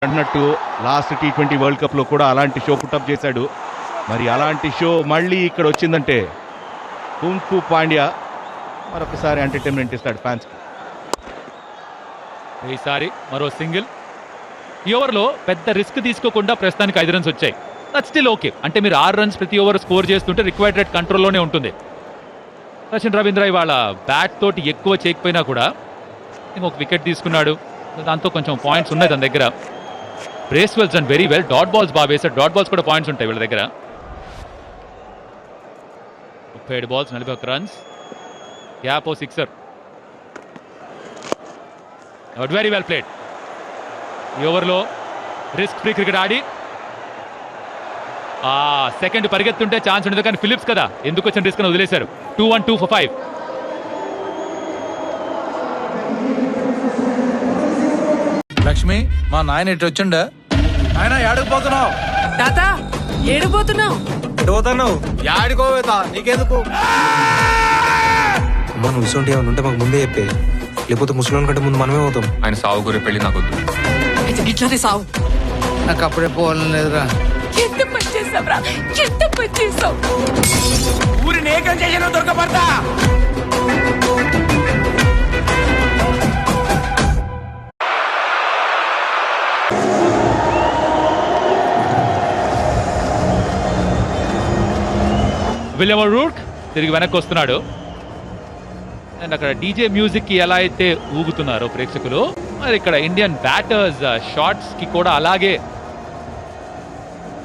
అన్నట్టు లాస్ట్ T20 వరల్డ్ కప్ లో కూడా అలాంటి షో పుట్టప్ చేశాడు. మరి అలాంటి షో మళ్ళీ ఇక్కడ వచ్చిందంటే కుంకు పాండ్యా మరొకసారి ఎంటర్టైన్మెంట్ ఇస్తాడు ఫ్యాన్స్. ఈసారి మరో సింగిల్. ఈ ఓవర్లో పెద్ద రిస్క్ తీసుకోకుండా ప్రస్తుతానికి 5 రన్స్ వచ్చాయి. That still okay. అంటే మీరు 6 రన్స్ ప్రతి ఓవర్ స్కోర్ చేస్తుంటే రిక్వైర్డ్ రేట్ కంట్రోల్లోనే ఉంటుంది. రచిన్ రవీంద్ర ఇవాళ బ్యాట్ తోటి ఎక్కువ చేయకపోయినా కూడా ఇంకొక వికెట్ తీసుకున్నాడు. దాంతో కొంచెం పాయింట్స్ ఉన్నాయి తన దగ్గర. Bracewells and very well. Dot balls బాగా వేశాడు. డాట్ బాల్స్ కూడా పాయింట్స్ ఉంటాయి వీళ్ళ దగ్గర. 37 balls 41 runs. Gap 6. Very well played. ఈ ఓవర్లో రిస్క్ ఫ్రీ క్రికెట్ ఆడి సెకండ్ పరిగెత్తుంటే ఛాన్స్ ఉండదు, కానీ ఫిలిప్స్ కదా ఎందుకు వచ్చిన రిస్క్ అని వదిలేశారు. 2-1 2 for 5. లక్ష్మి, మా నాయన ఇటు వచ్చిండా? ఆయన ఏడకపోతున్నావు? తాత ఏడిపోతున్నావు? పోతున్నావు యాడికోవేతా నీకెందుకు? అమ్మ నువ్వు ఇసొంటి ఏమైనా ఉంటే మాకు ముందే చెప్పే, లేకపోతే ముసలోని కంటే ముందు మనమే అవుతాం. ఆయన సాగు గురి పెళ్లి నాకు ఇట్లానే సావు. నాకు అప్పుడే పోవాలని లేదురా. ఎంత పని చేసావురా, ఎంత పని చేసావు. ఊరిని ఏకం చేసిన దొరకబడతా. విలియం రూట్ తిరిగి వెనక్కి వస్తున్నాడు. అండ్ అక్కడ డీజే మ్యూజిక్ కి ఎలా అయితే ఊగుతున్నారో ప్రేక్షకులు, మరి ఇక్కడ ఇండియన్ బ్యాటర్స్ షాట్స్ కి కూడా అలాగే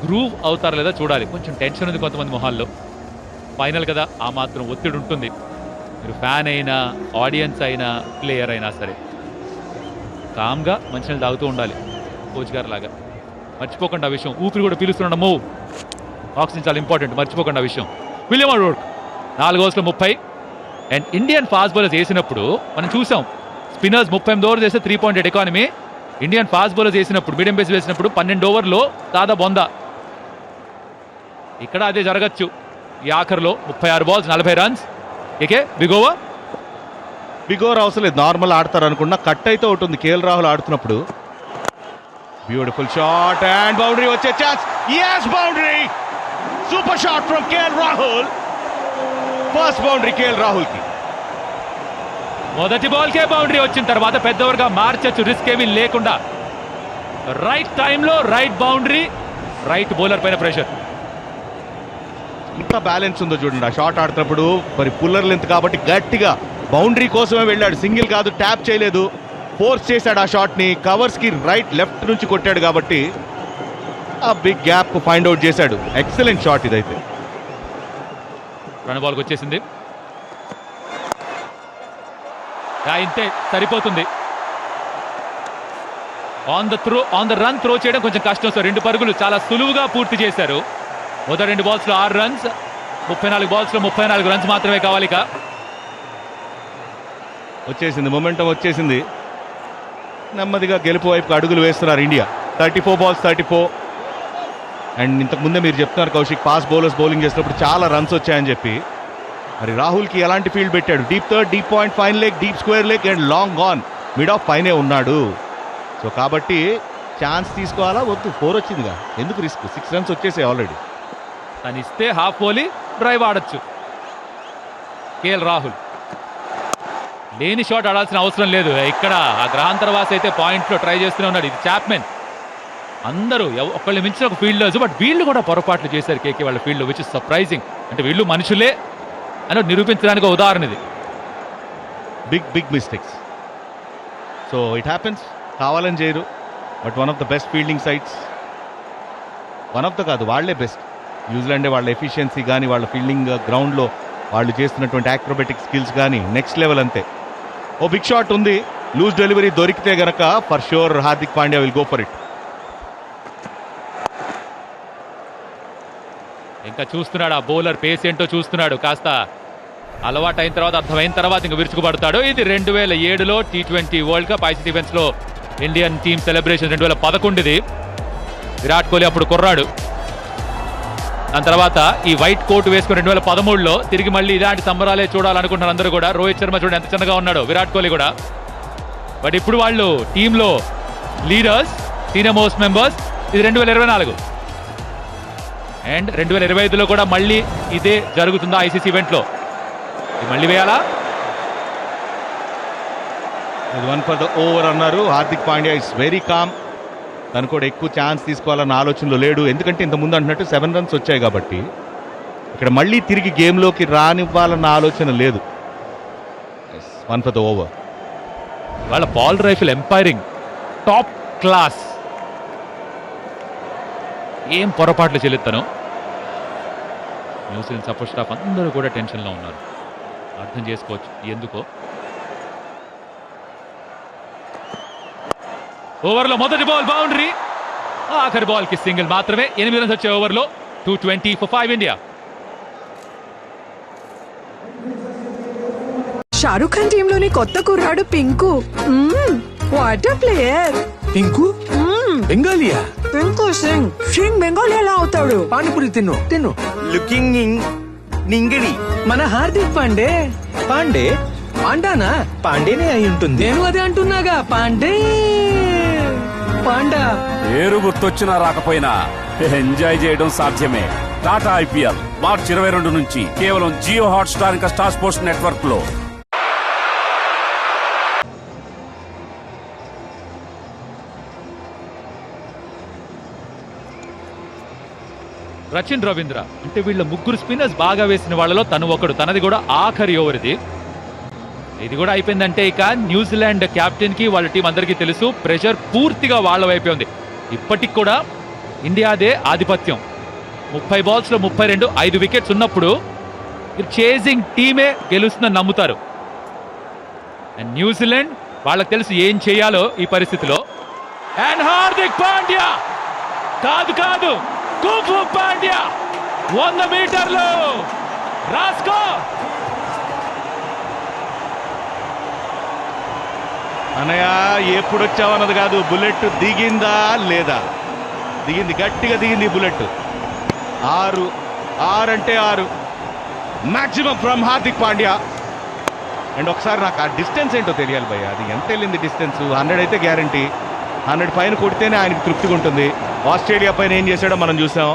గ్రూవ్ అవుతారు లేదా చూడాలి. కొంచెం టెన్షన్ ఉంది కొంతమంది మొహాల్లో. ఫైనల్ కదా, ఆ మాత్రం ఒత్తిడి ఉంటుంది. మీరు ఫ్యాన్ అయినా, ఆడియన్స్ అయినా, ప్లేయర్ అయినా సరే కామ్గా మంచినీళ్ళు తాగుతూ ఉండాలి కోచ్ గారు లాగా. మర్చిపోకుండా ఆ విషయం. ఊపిరి కూడా పీలుస్తున్నాడు. మూవ్ ఆక్సిజన్ చాలా ఇంపార్టెంట్, మర్చిపోకుండా ఆ విషయం. William Root 4 overs 30. And Indian fast bowlers వేసినప్పుడు మనం చూసాం, స్పిన్నర్స్ 38 overs వేస్తే 3.8 ఎకానమీ. ఇండియన్ ఫాస్ట్ బౌలర్స్ వేసినప్పుడు, మీడియం పేస్ వేసినప్పుడు 12 overలో దాదాపు 100. ఇక్కడ అదే జరగచ్చు. ఈ ఆఖరిలో 36 balls 40 runs. Okay big over. Big over అవసరం లేదు, నార్మల్ ఆడతారు అనుకున్నా. కట్ అయితే ఉంటుంది కేఎల్ రాహుల్ ఆడుతున్నప్పుడు. బ్యూటిఫుల్ షాట్ అండ్ బౌండరీ వచ్చే chance. yes boundary, super shot from KL Rahul. First boundary KL Rahul కి. మొదటి బాల్ కే బౌండరీ వచ్చిన తర్వాత పెద్ద ఓవర్గా మార్చచ్చు, రిస్క్ ఏమీ లేకుండా. రైట్ టైంలో రైట్ బౌండరీ, రైట్ బౌలర్ పైన ప్రెషర్. ఎంత బ్యాలెన్స్ ఉందో చూడండి ఆ షాట్ ఆడుతున్నప్పుడు. మరి పుల్లర్ లెంత్ కాబట్టి గట్టిగా బౌండరీ కోసమే వెళ్ళాడు, సింగిల్ కాదు, ట్యాప్ చేయలేదు, ఫోర్స్ చేశాడు ఆ షాట్ ని. కవర్స్ కి రైట్ లెఫ్ట్ నుంచి కొట్టాడు కాబట్టి ఆ బిగ్ గ్యాప్ ఫైండ్ అవుట్ చేశాడు. ఎక్సలెంట్ షాట్ ఇదైతే. రన్ బాల్కి వచ్చేసింది, ఇంతే సరిపోతుంది. ఆన్ ద రన్ త్రో చేయడం కొంచెం కష్టం. సో 2 పరుగులు చాలా సులువుగా పూర్తి చేశారు. మొదటి 2 balls లో 6 runs, 34 balls లో 34 runs మాత్రమే కావాలి. వచ్చేసింది, మొమెంటం వచ్చేసింది. నెమ్మదిగా గెలుపు వైపుకి అడుగులు వేస్తున్నారు ఇండియా. 34 balls 34. అండ్ ఇంతకు ముందే మీరు చెప్తున్నారు కౌశిక్, ఫాస్ట్ బౌలర్స్ బౌలింగ్ చేసినప్పుడు చాలా రన్స్ వచ్చాయని చెప్పి. మరి రాహుల్కి ఎలాంటి ఫీల్డ్ పెట్టాడు? Deep third, deep point, fine leg, deep square leg and long on, mid of పైనే ఉన్నాడు. సో కాబట్టి ఛాన్స్ తీసుకోవాలా వద్దు? 4 వచ్చిందిగా, ఎందుకు రిస్క్? 6 runs వచ్చేసాయి ఆల్రెడీ. తను ఇస్తే హాఫ్ బౌలీ డ్రైవ్ ఆడొచ్చు. కేఎల్ రాహుల్ లేని షాట్ ఆడాల్సిన అవసరం లేదు. ఇక్కడ ఆ గ్రహాంతరవాసి అయితే పాయింట్లో ట్రై చేస్తూనే ఉన్నాడు. ఇది చాప్మెన్. అందరూ ఒకళ్ళు మించిన ఒక ఫీల్డర్స్, బట్ వీళ్ళు కూడా పొరపాట్లు చేశారు కేకే వాళ్ళ ఫీల్డ్లో, విచ్ ఇస్ సర్ప్రైజింగ్. అంటే వీళ్ళు మనుషులే అని నిరూపించడానికి ఒక ఉదాహరణ ఇది. Big mistakes. So it happens, కావాలని చేయరు. But one of the best fielding sides, one of the కాదు, వాళ్లే బెస్ట్. న్యూజిలాండే వాళ్ళ ఎఫిషియన్సీ కానీ, వాళ్ళ ఫీల్డింగ్ గ్రౌండ్లో వాళ్ళు చేస్తున్నటువంటి యాక్రోబెటిక్ స్కిల్స్ కానీ నెక్స్ట్ లెవెల్ అంతే. ఓ బిగ్ షాట్ ఉంది, లూజ్ డెలివరీ దొరికితే గనక for sure Hardik Pandya will go for it. ఇంకా చూస్తున్నాడు ఆ బౌలర్ పేస్ ఏంటో చూస్తున్నాడు. కాస్త అలవాటు అయిన తర్వాత, అర్థమైన తర్వాత ఇంకా విరుచుకుపడతాడు. ఇది 2007లో T20 world cup ICC events లో ఇండియన్ టీమ్ సెలబ్రేషన్ 2011 ఇది. విరాట్ కోహ్లీ అప్పుడు కుర్రాడు. దాని తర్వాత ఈ వైట్ కోట్ వేసుకుని 2013లో తిరిగి మళ్ళీ ఇలాంటి సంబరాలే చూడాలనుకుంటున్నారు అందరూ కూడా. రోహిత్ శర్మ చూడండి ఎంత చిన్నగా ఉన్నాడు, విరాట్ కోహ్లీ కూడా. బట్ ఇప్పుడు వాళ్ళు టీంలో లీడర్స్, సీనియర్ మోస్ట్ మెంబర్స్. ఇది 2024 అండ్ 2025లో కూడా మళ్ళీ ఇదే జరుగుతుందా ఐసీసీ ఈవెంట్లో? ఇది మళ్ళీ వేయాలా? ఇది 1 for the over అన్నారు. Hardik Pandya is very calm. తను కూడా ఎక్కువ ఛాన్స్ తీసుకోవాలన్న ఆలోచనలో లేడు. ఎందుకంటే ఇంతకుముందు అంటున్నట్టు 7 runs వచ్చాయి కాబట్టి ఇక్కడ మళ్ళీ తిరిగి గేమ్లోకి రానివ్వాలన్న ఆలోచన లేదు. 1 for the over. వాళ్ళ ball rifle umpiring top class. ఏం పొరపాట్లు చెల్లిస్తాను. న్యూజిలాండ్ సపోర్ట్ స్టాఫ్ అందరూ కూడా టెన్షన్లో ఉన్నారు, అర్థం చేసుకోవచ్చు ఎందుకో. ఓవర్లో మొదటి బాల్ బౌండరీ, ఆఖరి బాల్ కి సింగిల్ మాత్రమే. 8 runs వచ్చే ఓవర్లో. 220 for 5 ఇండియా. షారుఖ్ ఖాన్ టీంలోని కొత్త కుర్రాడు Pinku. What a player. Pinku బెంగాలియా? పింకు సింగ్ బెంగాలీ ఎలా అవుతాడు? పానీపూరి తిన్ను. లుకింగ్ నింగిడి మన హార్దిక్ పాండే. పాండానా? పాండేనే అయి ఉంటుంది. నేను అదే అంటున్నాగా, పాండా. పేరు గుర్తొచ్చినా రాకపోయినా ఎంజాయ్ చేయడం సాధ్యమే. టాటా ఐపీఎల్ మార్చి 22 నుంచి కేవలం జియో హాట్స్టార్ ఇంకా స్టార్ స్పోర్ట్స్ నెట్వర్క్ లో. రచిన్ రవీంద్ర అంటే వీళ్ళ ముగ్గురు స్పిన్నర్స్ బాగా వేసిన వాళ్ళలో తను ఒకడు. తనది కూడా ఆఖరి ఓవర్ ఇది. ఇది కూడా అయిపోయిందంటే ఇక న్యూజిలాండ్ కెప్టెన్ కి వాళ్ళ టీం అందరికీ తెలుసు, ప్రెషర్ పూర్తిగా వాళ్ళ వైపే ఉంది. ఇప్పటికి కూడా ఇండియాదే ఆధిపత్యం. 30 balls లో 32, 5 వికెట్స్ ఉన్నప్పుడు చేజింగ్ టీమే గెలుస్తుందని నమ్ముతారు. అండ్ న్యూజిలాండ్ వాళ్ళకి తెలుసు ఏం చేయాలో ఈ పరిస్థితిలో. అండ్ హార్దిక్ పాండ్యా కాదు కుంఫు పాండ్యా 100 మీటర్లు రాస్కో. అన్నయ్య ఎప్పుడు వచ్చావన్నది కాదు, బుల్లెట్ దిగిందా లేదా? దిగింది, గట్టిగా దిగింది బుల్లెట్. 6 అంటే 6 maximum from Hardik Pandya. And ఒకసారి నాకు ఆ డిస్టెన్స్ ఏంటో తెలియాలి భయ్య, అది ఎంత వెళ్ళింది డిస్టెన్స్. 100 అయితే గ్యారంటీ, 100 పైన కొడితేనే ఆయనకు తృప్తిగా ఉంటుంది. ఆస్ట్రేలియా పైన ఏం చేశాడో మనం చూసాం.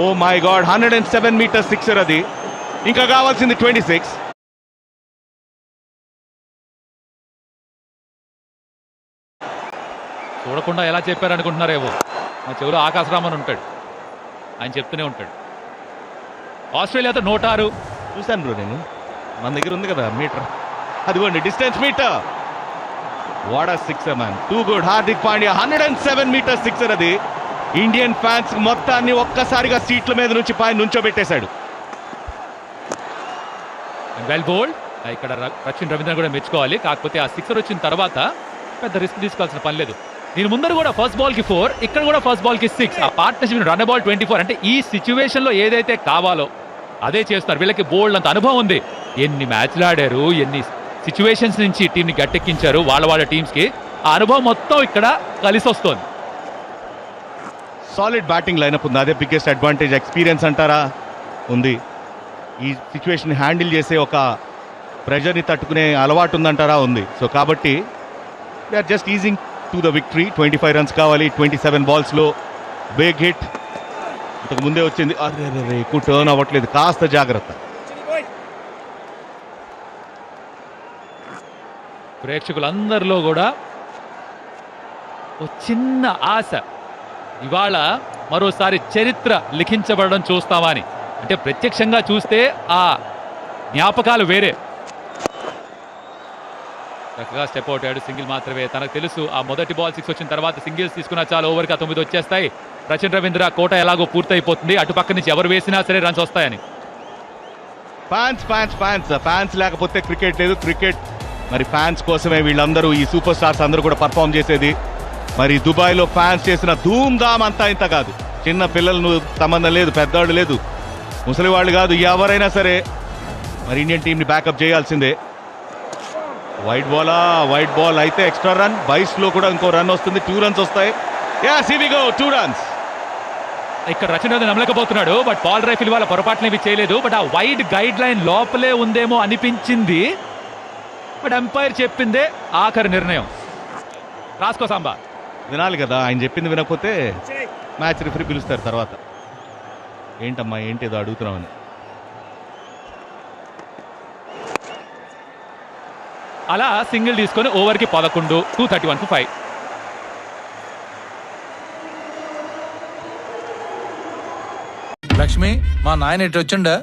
Oh my god, 107 meters sixer అది. ఇంకా కావాల్సింది 26. చూడకుండా ఎలా చెప్పారనుకుంటున్నారేమో, మా చెవులో ఆకాశరామన్ ఉంటాడు, ఆయన చెప్తూనే ఉంటాడు. ఆస్ట్రేలియాతో 106 చూశాను బ్రో నేను, మన దగ్గర ఉంది కదా మీటర్, అదిగోండి distance meter. What a sixer man, too good. Hardik Pandya 107 meters sixer అది. ఇండియన్ ఫ్యాన్స్ మొత్తాన్ని ఒక్కసారిగా సీట్ల మీద నుంచి పైన నుంచోబెట్టేశాడు. వెల్ బోల్డ్. ఇక్కడ సచిన్ రవీంద్ర కూడా మెచ్చుకోవాలి. కాకపోతే ఆ సిక్సర్ వచ్చిన తర్వాత పెద్ద రిస్క్ తీసుకోవాల్సిన పని లేదు. దీని ముందర కూడా ఫస్ట్ బాల్ కి 4, ఇక్కడ కూడా ఫస్ట్ బాల్ కి 6. ఆ పార్ట్నర్షిప్ రన్ బాల్ 24. అంటే ఈ సిచ్యువేషన్ లో ఏదైతే కావాలో అదే చేస్తున్నారు. వీళ్ళకి బోల్డ్ అంత అనుభవం ఉంది. ఎన్ని మ్యాచ్లు ఆడారు, ఎన్ని సిచ్యువేషన్స్ నుంచి టీంని గట్టెక్కించారు వాళ్ళ టీమ్స్ కి. ఆ అనుభవం మొత్తం ఇక్కడ కలిసి వస్తుంది. సాలిడ్ బ్యాటింగ్ లైనప్ ఉంది, అదే బిగ్గెస్ట్ అడ్వాంటేజ్. ఎక్స్పీరియన్స్ అంటారా ఉంది, ఈ సిచ్యువేషన్ హ్యాండిల్ చేసే ఒక ప్రెషర్ని తట్టుకునే అలవాటు ఉందంటారా ఉంది. సో కాబట్టి they are just easing to the victory. 25 runs కావాలి 27 బాల్స్లో. బిగ్ హిట్ ఇంతకు ముందే వచ్చింది. అరే ఎక్కువ టర్న్ అవ్వట్లేదు, కాస్త జాగ్రత్త. ప్రేక్షకులందరిలో కూడా ఒక చిన్న ఆశ, ఇవాళ మరోసారి చరిత్ర లిఖించబడడం చూస్తామా అని. అంటే ప్రత్యక్షంగా చూస్తే ఆ జ్ఞాపకాలు వేరే. చక్కగా స్టెప్ అవుట్ అయ్యాడు, సింగిల్ మాత్రమే. తనకు తెలుసు ఆ మొదటి బాల్ 6 వచ్చిన తర్వాత సింగిల్స్ తీసుకున్నా చాలా, ఓవర్కి 9 వచ్చేస్తాయి. సచిన్ రవీంద్ర కోట ఎలాగో పూర్తయిపోతుంది, అటుపక్క నుంచి ఎవరు వేసినా సరే రన్స్ వస్తాయని. ఫ్యాన్స్ లేకపోతే క్రికెట్ లేదు. క్రికెట్ మరి ఫ్యాన్స్ కోసమే వీళ్ళందరూ, ఈ సూపర్ స్టార్స్ అందరూ కూడా పర్ఫామ్ చేసేది. మరి దుబాయ్లో ఫ్యాన్స్ చేసిన ధూమ్ ధామ్ అంతా ఇంత కాదు. చిన్న పిల్లలు సంబంధం లేదు, పెద్దవాళ్ళు లేదు, ముసలి వాళ్ళు కాదు, ఎవరైనా సరే మరి ఇండియన్ టీంని బ్యాకప్ చేయాల్సిందే. వైట్ బాల్ అయితే ఎక్స్ట్రా రన్. బైస్లో కూడా ఇంకో రన్ వస్తుంది, 2 రన్స్ వస్తాయి. go 2 runs. ఇక్కడ రచన నమ్మలేకపోతున్నాడు. బట్ పాల్ రైఫిల్ వాళ్ళ పొరపాటున ఇవి చేయలేదు. బట్ ఆ వైడ్ గైడ్ లైన్ లోపలే ఉందేమో అనిపించింది. బట్ ఎంపైర్ చెప్పిందే ఆఖరి నిర్ణయం. రాసుకో సాంబా. వినాలి కదా, ఆయన చెప్పింది వినకపోతే మ్యాచ్ రిఫరీ పిలుస్తారు తర్వాత. ఏంటమ్మా ఏంటి ఏదో అడుగుతున్నామని. అలా సింగిల్ తీసుకొని ఓవర్కి 11, 231 for 5. లక్ష్మి, మా నాయన ఇటు వచ్చిండా?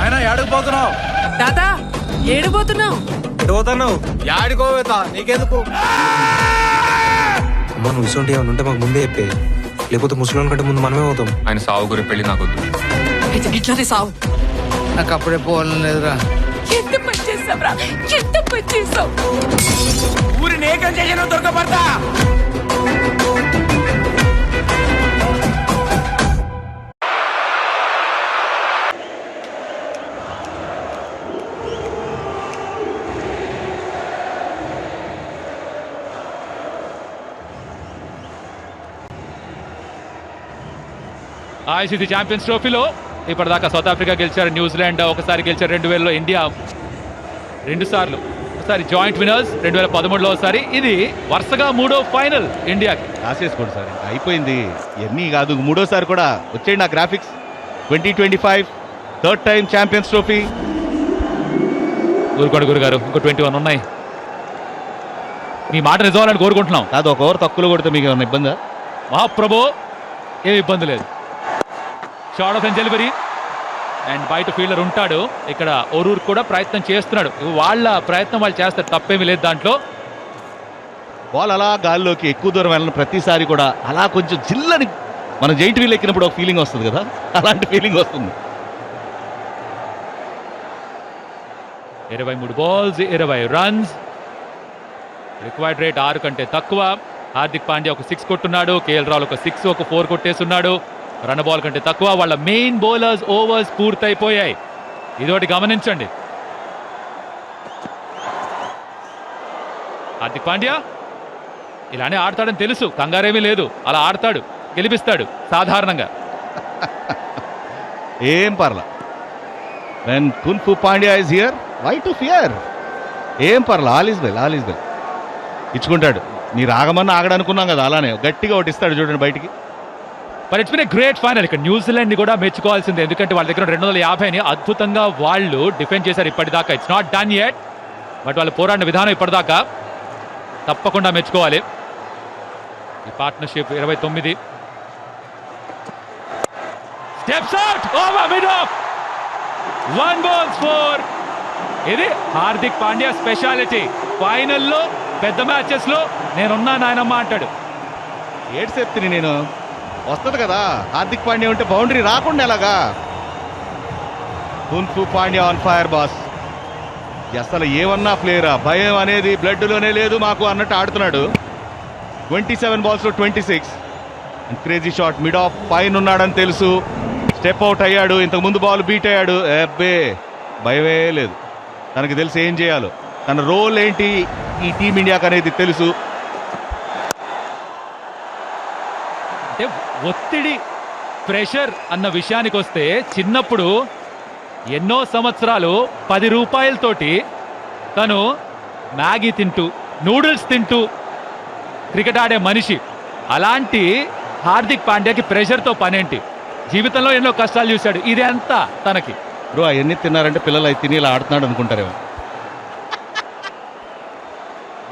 ఆయన ఏడకపోతున్నావు? తాత ఏడిపోతున్నావు? పోతున్నావు యాడికోవేత నీకెందుకు? అమ్మ నువ్వు ఇసొంటి ఏమైనా ఉంటే మాకు ముందే చెప్పే, లేకపోతే ముసలి కంటే ముందు మనమే అవుతాం. ఆయన సాగు గురి పెళ్లి నాకొద్దు. ఇట్లనే సావు. నాకు అప్పుడే పోవాలని లేదురా. ఎంత పని చేసావురా, ఎంత పని చేసావు. ఊరిని ఏకం చేసిన దొరకబడతా. ఐసీసీ ఛాంపియన్స్ ట్రోఫీలో ఇప్పటిదాకా సౌత్ ఆఫ్రికా గెలిచారు, న్యూజిలాండ్ ఒకసారి గెలిచారు, 2000లో ఇండియా 2 సార్లు, ఒకసారి జాయింట్ విన్నర్స్ 2013లో ఒకసారి. ఇది వరుసగా 3వ ఫైనల్ ఇండియాకి. రాసేసుకోండి సార్, అయిపోయింది. ఎన్ని కాదు, 3వసారి కూడా వచ్చేయండి. నా graphics 2025 third time champions trophy. ఊరుకోండి గురుగారు, ఇంకో 21 ఉన్నాయి. మీ మాట నిజవాలని కోరుకుంటున్నాం. కాదు, ఒక ఓవర్ తక్కువలో కొడితే మీకు ఏమన్నా ఇబ్బందా? మహాప్రభు ఏ ఇబ్బంది లేదు. షార్ట్ ఆఫ్ డెలివరీ అండ్ బయట ఫీల్డర్ ఉంటాడు. ఇక్కడ ఒరూర్ కూడా ప్రయత్నం చేస్తున్నాడు. వాళ్ళ ప్రయత్నం వాళ్ళు చేస్తారు, తప్పేమీ లేదు దాంట్లో. బాల్ అలా గాల్లోకి ఎక్కువ దూరం వెళ్ళిన ప్రతిసారి కూడా అలా కొంచెం జిల్లని మన జైంట్ వీల్ ఎక్కినప్పుడు ఒక ఫీలింగ్ వస్తుంది కదా, అలాంటి ఫీలింగ్ వస్తుంది. 23 balls 20 runs. రిక్వైర్డ్ రేట్ 6 కంటే తక్కువ. హార్దిక్ పాండ్యా ఒక 6 కొట్టున్నాడు, కేఎల్ రాహుల్ ఒక 6 ఒక 4 కొట్టేస్తున్నాడు. రన్ బాల్ కంటే తక్కువ. వాళ్ళ మెయిన్ బౌలర్స్ ఓవర్స్ పూర్తయిపోయాయి. ఇదొకటి గమనించండి. హార్దిక్ పాండ్యా ఇలానే ఆడతాడని తెలుసు, కంగారేమీ లేదు. అలా ఆడతాడు, గెలిపిస్తాడు సాధారణంగా. ఏం పర్లా. When Kung Fu Pandya is here, why to fear? ఏం పర్లేదు, ఆల్ ఈజ్ వెల్ ఇచ్చుకుంటాడు. మీరు ఆగమని ఆగడనుకున్నాం కదా, అలానే గట్టిగా ఒకటి ఇస్తాడు చూడండి బయటికి. But it's been a great final. ఇక్కడ న్యూజిలాండ్ ని కూడా మెచ్చుకోవాల్సిందే, ఎందుకంటే వాళ్ళ దగ్గర 250ని అద్భుతంగా వాళ్ళు డిఫెండ్ చేశారు ఇప్పటిదాకా. It's not done yet, but వాళ్ళు పోరాడిన విధానం ఇప్పటిదాకా తప్పకుండా మెచ్చుకోవాలి. ఈ partnership 29 steps out over mid of 1 bounce 4. ఇది హార్దిక్ పాండ్యా స్పెషాలిటీ. ఫైనల్లో పెద్ద మ్యాచెస్ లో నేనున్నా నాయనమ్మ అంటాడు. ఏడు చెప్తుంది నేను, వస్తుంది కదా హార్దిక్ పాండ్యా ఉంటే బౌండరీ రాకుండా ఎలాగా. Kung fu Pandya on fire boss. అసలు ఏమన్నా ప్లేయరా, భయం అనేది బ్లడ్ లోనే లేదు మాకు అన్నట్టు ఆడుతున్నాడు. 27 balls లో 26. క్రేజీ షాట్ మిడ్ ఆఫ్ పైన ఉన్నాడని తెలుసు, స్టెప్ అవుట్ అయ్యాడు, ఇంతకు ముందు బాల్ బీట్ అయ్యాడు. అబ్బే భయమే లేదు, తనకు తెలుసు ఏం చేయాలో, తన రోల్ ఏంటి ఈ టీమిండియాకి అనేది తెలుసు. అంటే ఒత్తిడి, ప్రెషర్ అన్న విషయానికి వస్తే చిన్నప్పుడు ఎన్నో సంవత్సరాలు 10 రూపాయలతోటి తను మ్యాగీ తింటూ నూడిల్స్ తింటూ క్రికెట్ ఆడే మనిషి. అలాంటి హార్దిక్ పాండ్యాకి ప్రెషర్తో పనేంటి, జీవితంలో ఎన్నో కష్టాలు చూశాడు, ఇదే అంతా తనకి. బ్రో అవన్నీ తిన్నారంటే పిల్లలు అవి తిని ఇలా ఆడుతున్నాడు అనుకుంటారేమో.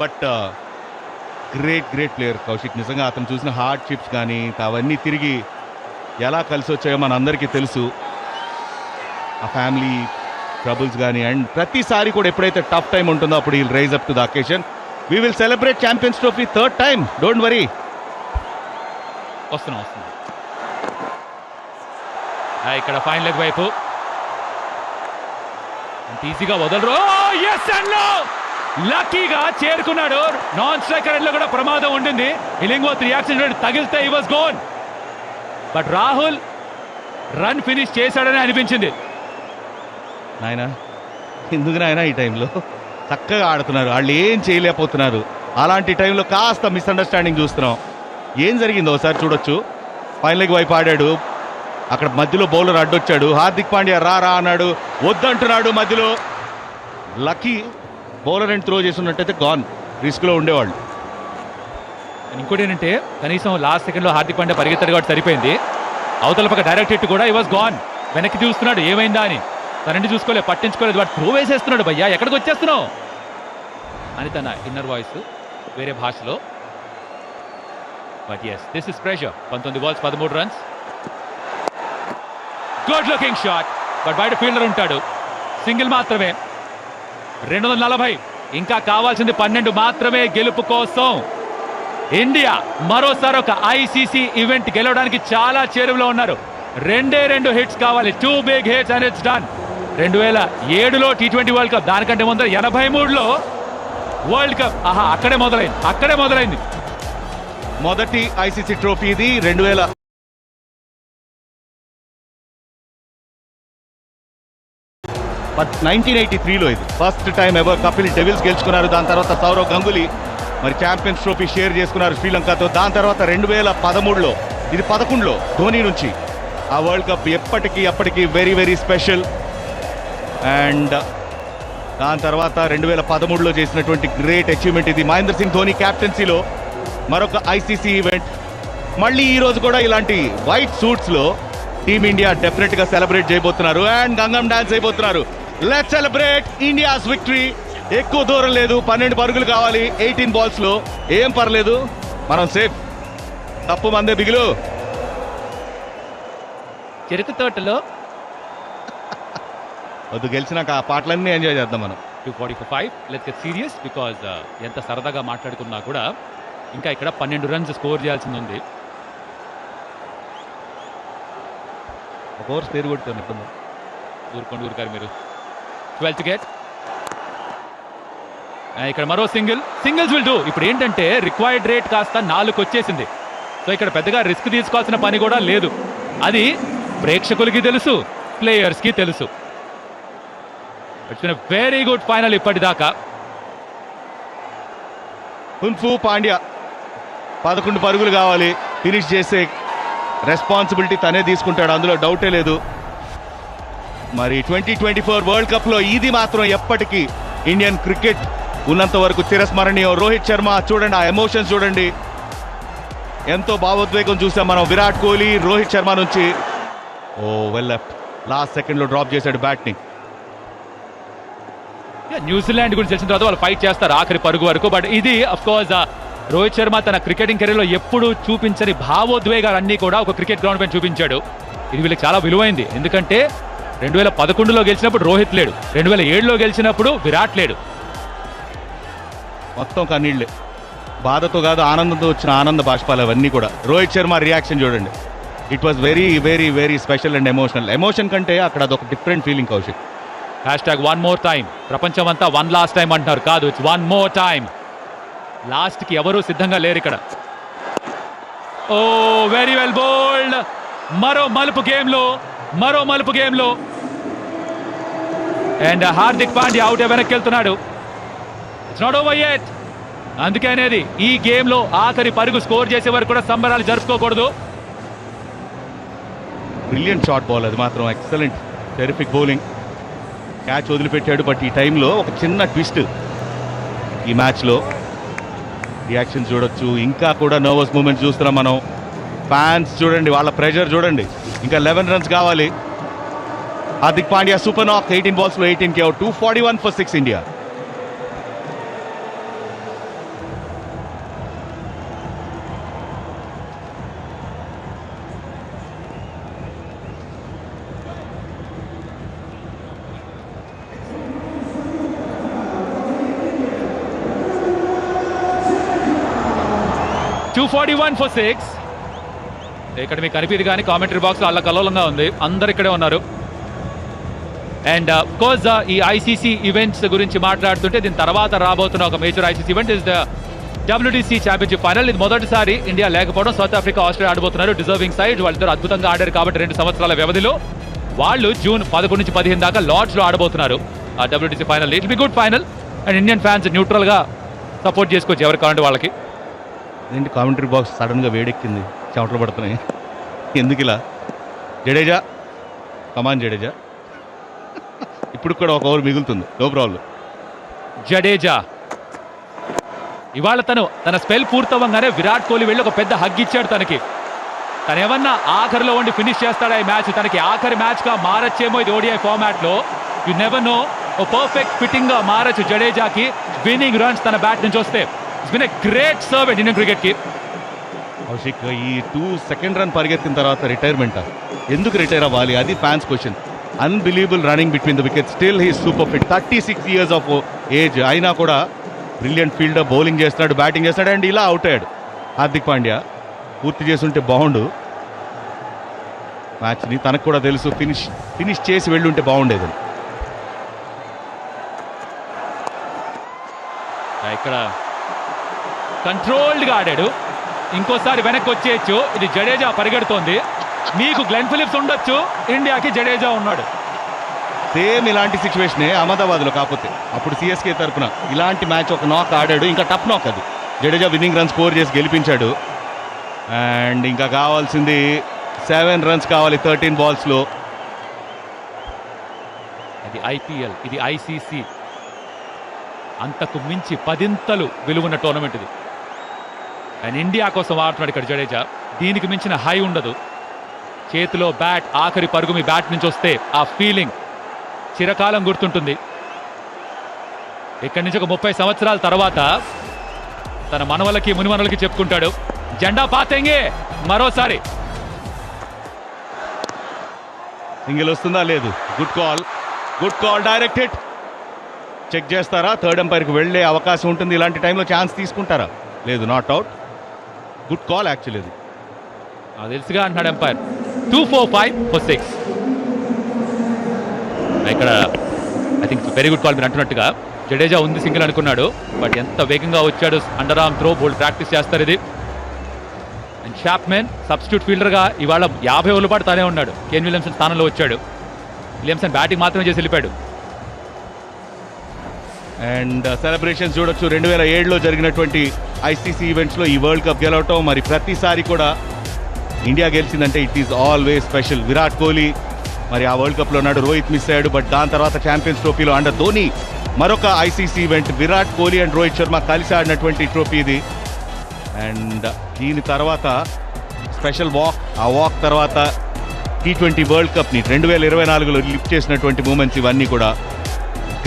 But great player Kaushik. నిజంగా అతను చూసిన హార్డ్షిప్స్ కానీ అవన్నీ తిరిగి ఎలా కలిసి వచ్చాయో మన అందరికీ తెలుసు. ఆ ఫ్యామిలీ ట్రబుల్స్ కానీ, అండ్ ప్రతిసారి కూడా ఎప్పుడైతే టఫ్ టైం ఉంటుందో అప్పుడు will rise up to the occasion. We will celebrate champions trophy 3rd time, don't worry. వస్తున్నా ఇక్కడ ఫైన్ లెగ్ వైపు ఈజీగా వదలరు. లక్కీగా చేరుకున్నాడు. నాన్ స్ట్రైకర్ లో కూడా ప్రమాదం ఉండింది. ఇలింగ్వర్త్ రియాక్షన్ తగిలితే he was gone. But Rahul run finish చేశాడని అనిపించింది. నాయన ఎందుకు నాయన ఈ టైంలో చక్కగా ఆడుతున్నారు, వాళ్ళు ఏం చేయలేకపోతున్నారు. అలాంటి టైంలో కాస్త మిస్అండర్స్టాండింగ్ చూస్తున్నాం. ఏం జరిగిందో ఒకసారి చూడొచ్చు. ఫైన్ లెగ్ వైపు ఆడాడు, అక్కడ మధ్యలో బౌలర్ అడ్డొచ్చాడు. హార్దిక్ పాండ్యా రా అన్నాడు, వద్దంటున్నాడు మధ్యలో. లక్కీ బౌలర్ అండ్ త్రో చేస్తున్నట్టయితే గాన్, రిస్క్లో ఉండేవాళ్ళు. ఇంకోటి ఏంటంటే కనీసం లాస్ట్ సెకండ్లో హార్దిక్ పాండ్యా పరిగెత్తాడు కాబట్టి సరిపోయింది. అవతల పక్క డైరెక్ట్ హిట్ కూడా ఈ వాజ్ గాన్. వెనక్కి చూస్తున్నాడు ఏమైందా అని, తనండి చూసుకోలేదు, పట్టించుకోలేదు. వాడు త్రో వేసేస్తున్నాడు, భయ్యా ఎక్కడికి వచ్చేస్తున్నావు అని తన ఇన్నర్ వాయిస్ వేరే భాషలో. But yes, this is pressure. 19 balls 13 runs. Good looking shot, but బయట ఫీల్డర్ ఉంటాడు. సింగిల్ మాత్రమే. 240. ఇంకా కావాల్సింది 12 మాత్రమే గెలుపు కోసం. ఇండియా మరోసారి ఒక ఐసీసీ ఈవెంట్ గెలవడానికి చాలా చేరువలో ఉన్నారు. 2 హిట్స్ కావాలి, 2 big hits and it's done. 2007లో T20 world cup, దానికంటే ముందర 83లో వరల్డ్ కప్. అక్కడే మొదలైంది మొదటి ఐసీసీ ట్రోఫీ ఇది. 1983లో ఇది first time ever Kapil Devils గెలుచుకున్నారు. దాని తర్వాత సౌరవ్ గంగూలీ మరి ఛాంపియన్స్ ట్రోఫీ షేర్ చేసుకున్నారు శ్రీలంకతో. దాని తర్వాత 2013లో, ఇది 11లో ధోని నుంచి ఆ వరల్డ్ కప్ ఎప్పటికీ వెరీ స్పెషల్. అండ్ దాని తర్వాత 2013లో చేసినటువంటి గ్రేట్ అచీవ్మెంట్ ఇది. మహేంద్ర సింగ్ ధోని క్యాప్టెన్సీలో మరొక ఐసీసీ ఈవెంట్. మళ్ళీ ఈ రోజు కూడా ఇలాంటి వైట్ సూట్స్ లో టీమిండియా డెఫినెట్ గా సెలబ్రేట్ చేయబోతున్నారు అండ్ గంగం డాన్స్ అయిపోతున్నారు. Let's celebrate India's victory. ఎక్కువ దూరం లేదు, 12 పరుగులు కావాలి 18 balls లో. ఏం పర్లేదు, మనం సేఫ్. తప్పు మందే బిగులు. చెరుకు తోటలో వద్దు, గెలిచినాక ఆ పాటలన్నీ ఎంజాయ్ చేద్దాం మనం. 245. లెట్స్ గెట్ సీరియస్ బికాజ్ ఎంత సరదాగా మాట్లాడుకున్నా కూడా ఇంకా ఇక్కడ 12 runs స్కోర్ చేయాల్సింది ఉంది. ఒక ఓవర్ స్పేర్ కొడుతుంది ఇప్పుడు. ఊరుకారు మీరు. 12th wicket. ఇక్కడ మరో సింగిల్స్ విల్ డూ. ఇప్పుడు ఏంటంటే రిక్వైర్డ్ రేట్ కాస్త 4 వచ్చేసింది. సో ఇక్కడ పెద్దగా రిస్క్ తీసుకోవాల్సిన పని కూడా లేదు. అది ప్రేక్షకులకి తెలుసు, ప్లేయర్స్కి తెలుసు. It's been a very good final ఇప్పటిదాకా. కున్ఫు పాండ్యా 11 పరుగులు కావాలి, ఫినిష్ చేసే రెస్పాన్సిబిలిటీ తనే తీసుకుంటాడు, అందులో డౌటే లేదు. మరి 2024 వరల్డ్ కప్ లో ఇది మాత్రం ఎప్పటికీ ఇండియన్ క్రికెట్ ఉన్నంత వరకు చిరస్మరణీయం. రోహిత్ శర్మ చూడండి, ఆ ఎమోషన్స్ చూడండి, ఎంతో భావోద్వేగం చూసాం మనం విరాట్ కోహ్లీ రోహిత్ శర్మ నుంచి. ఓ వెల్ లెఫ్ట్, లాస్ట్ సెకండ్ లో డ్రాప్ చేశాడు బ్యాట్ ని. న్యూజిలాండ్ గురించి తెలిసిన తర్వాత వాళ్ళు ఫైట్ చేస్తారు ఆఖరి పరుగు వరకు. బట్ ఇది అఫ్ కోర్స్ రోహిత్ శర్మ తన క్రికెటింగ్ కెరీర్ లో ఎప్పుడు చూపించని భావోద్వేగాలన్నీ కూడా ఒక క్రికెట్ గ్రౌండ్ పైన చూపించాడు. ఇది వీళ్ళకి చాలా విలువైంది. ఎందుకంటే 2011లో గెలిచినప్పుడు రోహిత్ లేడు, 2007లో గెలిచినప్పుడు విరాట్ లేడు. మొత్తం కన్నీళ్లే, బాధతో కాదు ఆనందంతో వచ్చిన ఆనంద బాష్పాలు అవన్నీ కూడా. రోహిత్ శర్మ రియాక్షన్ చూడండి, it was very very very special and emotional. Emotion కంటే అక్కడ అదొక different feeling. Kaushik #1 more time. ప్రపంచం అంతా వన్ లాస్ట్ టైం అంటున్నారు, కాదు, ఇట్స్ 1 more time. లాస్ట్ కి ఎవరూ సిద్ధంగా లేరు ఇక్కడ. ఓ వెరీ వెల్ బోల్డ్. మరో మలుపు గేమ్ లో అండ్ హార్దిక్ పాండ్యా అవుట్ వెనక్కి వెళ్తున్నాడు. It's not over yet. అందుకే అనేది ఈ గేమ్ లో ఆఖరి పరుగు స్కోర్ చేసే వరకు కూడా సంబరాలు జరుపుకోకూడదు. బ్రిలియంట్ షాట్ బాల్ అది మాత్రం, ఎక్సలెంట్ టెరిఫిక్ బౌలింగ్. క్యాచ్ వదిలిపెట్టాడు, బట్ ఈ టైంలో ఒక చిన్న ట్విస్ట్ ఈ మ్యాచ్లో. రియాక్షన్ చూడొచ్చు, ఇంకా కూడా నర్వస్ మూమెంట్స్ చూస్తున్నాం మనం. ఫ్యాన్స్ చూడండి, వాళ్ళ ప్రెషర్ చూడండి. ఇంకా 11 runs కావాలి. హార్దిక్ పాండ్యా సూపర్ నాక్, 18 balls లో 18 అవుట్, 241 for 6 ఇండియా. for 6. ఇక్కడ మీకు కనిపిది కానీ కామెంటరీ బాక్స్ అల్ల కల్లోలంగా ఉంది, అందరు ఇక్కడే ఉన్నారు. అండ్ కోర్స్ ఈ ఐసీసీ ఈవెంట్స్ గురించి మాట్లాడుతుంటే దీని తర్వాత రాబోతున్న ఒక major ICC event is the WTC championship final. ఇది మొదటిసారి ఇండియా లేకపోవడం. సౌత్ ఆఫ్రికా ఆస్ట్రేలియా ఆడబోతున్నారు. డిజర్వింగ్ సైడ్, వాళ్ళిద్దరు అద్భుతంగా ఆడారు కాబట్టి 2 సంవత్సరాల వ్యవధిలో వాళ్ళు జూన్ 11 నుంచి 15 దాకా లార్డ్స్ లో ఆడబోతున్నారు ఆ WTC final. It be good final and Indian fans neutral గా సపోర్ట్ చేసుకోవచ్చు ఎవరు కావాలంటే వాళ్ళకి. ఏంటి కామెంటరీ బాక్స్ సడన్ గా వేడెక్కింది, చెమటలు పడుతున్నాయి ఎందుకు ఇలా? జడేజా, కమాన్ జడేజా, ఇప్పుడు కూడా ఒక ఓవర్ మిగులుతుంది, నో ప్రాబ్లం. జడేజా ఇవాళ తన స్పెల్ పూర్తవ్వగానే విరాట్ కోహ్లీ వెళ్ళి ఒక పెద్ద హగ్ ఇచ్చాడు తనకి. తనేమన్నా ఆఖరిలో ఉండి ఫినిష్ చేస్తాడా ఈ మ్యాచ్, తనకి ఆఖరి మ్యాచ్ గా మారచ్చేమో ఇది ఓడిఐ ఫార్మాట్ లో. You never know, oh perfect fitting గా మారచ్చు జడేజాకి విన్నింగ్ రన్స్ తన బ్యాట్ నుంచి వస్తే. It's been a great serve Indian cricket కి. కౌశిక్, ఈ 2 రన్ పరిగెత్తిన తర్వాత రిటైర్మెంట్, ఎందుకు రిటైర్ అవ్వాలి? అది fans question. Unbelievable running between the wicket, still he super fit, 36 years of age అయినా కూడా బ్రిలియంట్ ఫీల్డర్, బౌలింగ్ చేస్తున్నాడు, బ్యాటింగ్ చేస్తున్నాడు. అండ్ ఇలా అవుట్ అయ్యాడు హార్దిక్ పాండ్యా. పూర్తి చేస్తుంటే బాగుండు మ్యాచ్ని, తనకు కూడా తెలుసు ఫినిష్ చేసి వెళ్ళి ఉంటే బాగుండేది. ఇక్కడ కంట్రోల్డ్ గా ఆడాడు, ఇంకోసారి వెనక్కి వచ్చేయచ్చు. ఇది జడేజా పరిగెడుతోంది. మీకు గ్లెన్ ఫిలిప్స్ ఉండొచ్చు, ఇండియాకి జడేజా ఉన్నాడు. సేమ్ ఇలాంటి సిచ్యువేషనే అహ్మదాబాద్లో, కాకపోతే అప్పుడు సిఎస్కే తరఫున ఇలాంటి మ్యాచ్ ఒక నాక్ ఆడాడు, ఇంకా టఫ్ నాక్ అది. జడేజా విన్నింగ్ రన్ స్కోర్ చేసి గెలిపించాడు. అండ్ ఇంకా కావాల్సింది 7 runs కావాలి 13 balls లో. ఇది IPL, ఇది ICC, అంతకు మించి 10 విలువన్న టోర్నమెంట్ ఇది. అండ్ ఇండియా కోసం ఆడుతున్నాడు ఇక్కడ జడేజా. దీనికి మించిన హై ఉండదు. చేతిలో బ్యాట్, ఆఖరి పరుగు మీ బ్యాట్ నుంచి వస్తే ఆ ఫీలింగ్ చిరకాలం గుర్తుంటుంది. ఇక్కడి నుంచి ఒక 30 సంవత్సరాల తర్వాత తన మనవలకి మునిమనవలకి చెప్పుకుంటాడు, జెండా పాతేంగే మరోసారి. సింగిల్ వస్తుందా? లేదు. Good call, direct hit. Check చేస్తారా? థర్డ్ ఎంపైర్కి వెళ్ళే అవకాశం ఉంటుంది. ఇలాంటి టైంలో ఛాన్స్ తీసుకుంటారా? లేదు, not out. Good call actually. అది తెలుసుగా అంటున్నాడు ఎంపైర్. 245 for 6. ఇక్కడ I think very good call మీరు అంటున్నట్టుగా. జడేజా ఉంది సింగిల్ అనుకున్నాడు, బట్ ఎంత వేగంగా వచ్చాడు. అండర్ ఆర్మ్ త్రో, బోల్డ్ ప్రాక్టీస్ చేస్తారు ఇది. అండ్ షాప్మెన్ సబ్స్టిట్యూట్ ఫీల్డర్గా ఇవాళ 50 ఓవర్ల పాటు తానే ఉన్నాడు. కేన్ విలియమ్సన్ స్థానంలో వచ్చాడు. విలియమ్సన్ బ్యాటింగ్ మాత్రమే చేసి వెళ్ళిపోయాడు. అండ్ సెలబ్రేషన్స్ చూడొచ్చు. 2007లో జరిగినటువంటి ఐసీసీ ఈవెంట్స్లో ఈ వరల్డ్ కప్ గెలవటం, మరి ప్రతిసారి కూడా ఇండియా గెలిచిందంటే it is always special. Virat Kohli మరి ఆ వరల్డ్ కప్లో ఉన్నాడు, రోహిత్ మిస్ అయ్యాడు, బట్ దాని తర్వాత ఛాంపియన్స్ ట్రోఫీలో అండర్ ధోని మరొక ICC event. Virat Kohli and Rohit Sharma కలిసి ఆడినటువంటి ట్రోఫీ ఇది. అండ్ దీని తర్వాత స్పెషల్ వాక్, ఆ వాక్ తర్వాత T20 వరల్డ్ కప్ని 2024లో లిఫ్ట్ చేసినటువంటి మూమెంట్స్ ఇవన్నీ కూడా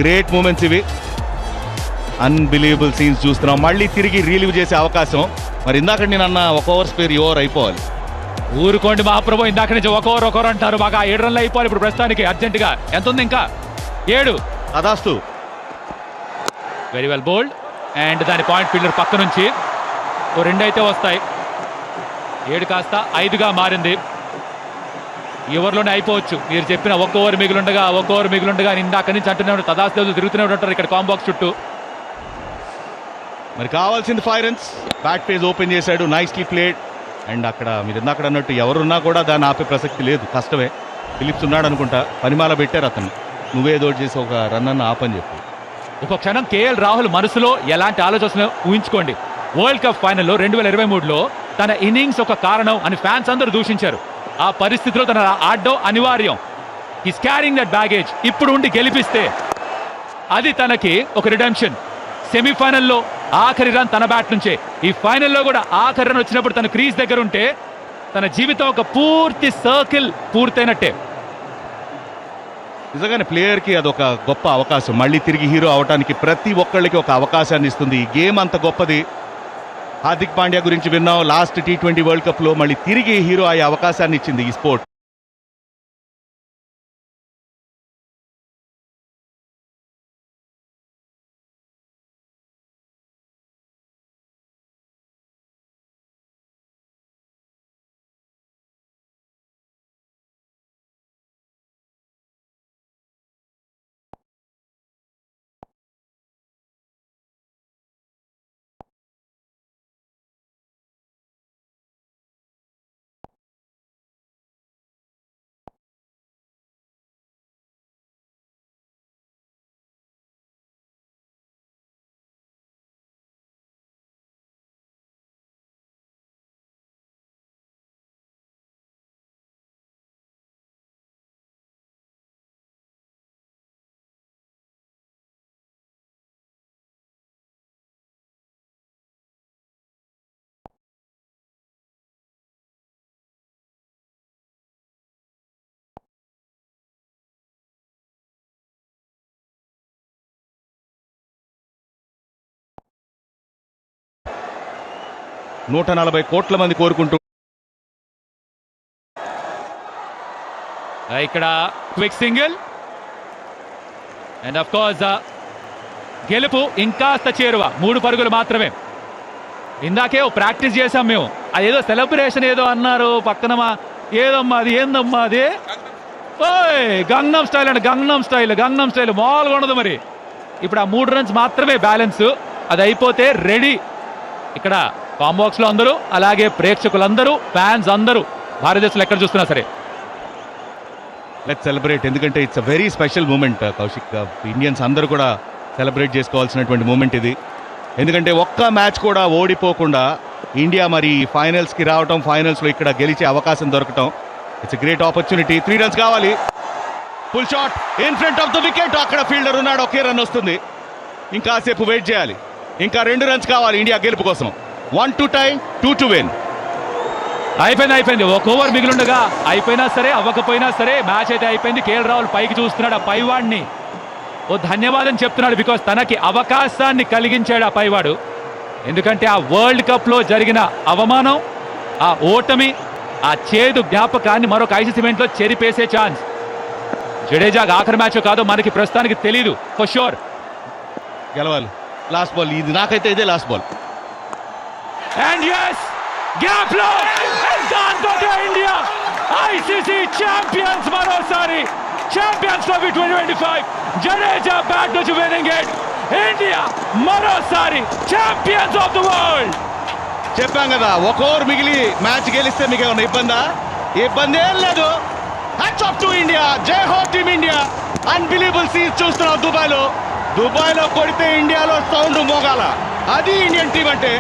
గ్రేట్ మూమెంట్స్ ఇవి. అన్బిలీవబుల్ సీన్స్ చూస్తున్నాం. మళ్ళీ తిరిగి రిలీవ్ చేసే అవకాశం. మరి ఇందాక నేను అన్న ఒక ఓవర్ స్పేర్ ఓవర్ అయిపోవాలి. ఊరుకోండి మహాప్రభు, ఇందాక నుంచి ఒక ఓవర్ అంటారు. బాగా 7 రన్లు అయిపోవాలి ఇప్పుడు ప్రస్తుతానికి అర్జెంటుగా. ఎంత ఉంది ఇంకా? 7. అదాస్తు. Very well bowled. అండ్ దాని పాయింట్ ఫీల్డర్ పక్క నుంచి 2 అయితే వస్తాయి. 7 కాస్త 5గా మారింది. ఈ ఓవర్లోనే అయిపోవచ్చు. మీరు చెప్పిన ఒక ఓవర్ మిగిలిండగా ఇందాక నుంచి అంటూనే ఉంటారు, తదాస్తు తిరుగుతూనే ఉంటారు ఇక్కడ కాంబాక్స్ చుట్టూ. మరి కావాల్సింది 5 రన్స్. బ్యాట్ పేజ్ ఓపెన్ చేశాడు, నైస్లీ ప్లేడ్. అండ్ అక్కడ మీరు ఇందాక అన్నట్టు ఎవరున్నా కూడా దాన్ని ఆపే ప్రసక్తి లేదు, కష్టమే. ఫిలిప్స్ ఉన్నాడు అనుకుంటా, పనిమాల పెట్టారు అతను, నువ్వేదో చేసి ఒక రన్ అన్న ఆపని చెప్పి. ఒక క్షణం కేఎల్ రాహుల్ మనసులో ఎలాంటి ఆలోచన ఊహించుకోండి. వరల్డ్ కప్ ఫైనల్లో 2023లో తన ఇన్నింగ్స్ ఒక కారణం అని ఫ్యాన్స్ అందరూ దూషించారు. ఆ పరిస్థితిలో తన ఆడడం అనివార్యం. Is carrying that baggage. ఇప్పుడు ఉండి గెలిపిస్తే అది తనకి ఒక రిడెంప్షన్. సెమీఫైనల్లో ఆఖరి రన్ తన బ్యాట్ నుంచే, ఈ ఫైనల్లో కూడా ఆఖరి రన్ వచ్చినప్పుడు తన క్రీజ్ దగ్గర ఉంటే తన జీవితం ఒక పూర్తి సర్కిల్ పూర్తయినట్టే. నిజంగానే ప్లేయర్కి అదొక గొప్ప అవకాశం. మళ్ళీ తిరిగి హీరో అవడానికి ప్రతి ఒక్కళ్ళకి ఒక అవకాశాన్ని ఇస్తుంది. ఈ గేమ్ అంత గొప్పది. హార్దిక్ పాండ్యా గురించి విన్నాం, లాస్ట్ T20 వరల్డ్ కప్లో మళ్ళీ తిరిగి హీరో అయ్యే అవకాశాన్ని ఇచ్చింది ఈ స్పోర్ట్. $140 కోట్ల మంది కోరుకుంటూ ఇక్కడ quick single. And of course గెలుపు ఇంకాస్త చేరువ. 3 పరుగులు మాత్రమే. ఇందాకే ప్రాక్టీస్ చేసాం మేము. అదేదో సెలబ్రేషన్ ఏదో అన్నారు పక్కన. ఏదమ్మా అది? ఏందమ్మా అది? ఓయ్ గంగనం స్టైల్ అండి, గంగనం స్టైల్ మామూలుగా ఉండదు. మరి ఇప్పుడు ఆ 3 రన్స్ మాత్రమే బ్యాలెన్స్. అది అయిపోతే రెడీ. ఇక్కడ కాంబాక్స్ లో అందరూ, అలాగే ప్రేక్షకులందరూ, ఫ్యాన్స్ అందరూ భారతదేశంలో ఎక్కడ చూస్తున్నా సరే లెట్స్ సెలబ్రేట్. ఎందుకంటే it's a very special moment Kaushik. Indians అందరూ కూడా సెలబ్రేట్ చేసుకోవాల్సినటువంటి మూమెంట్ ఇది. ఎందుకంటే ఒక్క మ్యాచ్ కూడా ఓడిపోకుండా ఇండియా మరి ఫైనల్స్కి రావటం, ఫైనల్స్లో ఇక్కడ గెలిచే అవకాశం దొరకటం, it's a great opportunity. 3 runs కావాలి. Full shot in front of the wicket. అక్కడ ఫీల్డర్ ఉన్నాడు, ఒకే రన్ వస్తుంది. ఇంకాసేపు వెయిట్ చేయాలి. ఇంకా 2 రన్స్ కావాలి ఇండియా గెలుపు కోసం. 1 to tie, 2 to win. అయిపోయింది. ఒక ఓవర్ మిగిలిండగా అయిపోయినా సరే అవ్వకపోయినా సరే మ్యాచ్ అయితే అయిపోయింది. కేఎల్ రాహుల్ పైకి చూస్తున్నాడు. ఆ పైవాడిని ఓ ధన్యవాదం చెప్తున్నాడు. బికాస్ తనకి అవకాశాన్ని కలిగించాడు ఆ పైవాడు. ఎందుకంటే ఆ వరల్డ్ కప్లో జరిగిన అవమానం, ఆ ఓటమి, ఆ చేదు జ్ఞాపకాన్ని మరొక ఐసీసీ ఈవెంట్లో చెరిపేసే ఛాన్స్. జడేజా ఆఖరి మ్యాచ్ కాదో మనకి ప్రస్తుతానికి తెలీదు ఫర్ షూర్. గెలవాలి. లాస్ట్ బాల్ ఇది. నాకైతే ఇదే last ball. And yes, gap low and gone to India. ICC champions marosari. Champions Trophy 2025. Jadeja bat to winning it. India marosari champions of the world. చెప్పాం కదా, ఒక ఓవర్ మిగిలి match గెలిస్తే మీకు ఏమన్నా ఇబ్బంది ఏం లేదు. Hats off to India. జై హో టీమ్ ఇండియా. అన్బిలీవబుల్ సీన్స్ చూస్తున్నాం దుబాయ్లో కొడితే ఇండియాలో సౌండ్ మోగాల. అది ఇండియన్ టీం అంటే.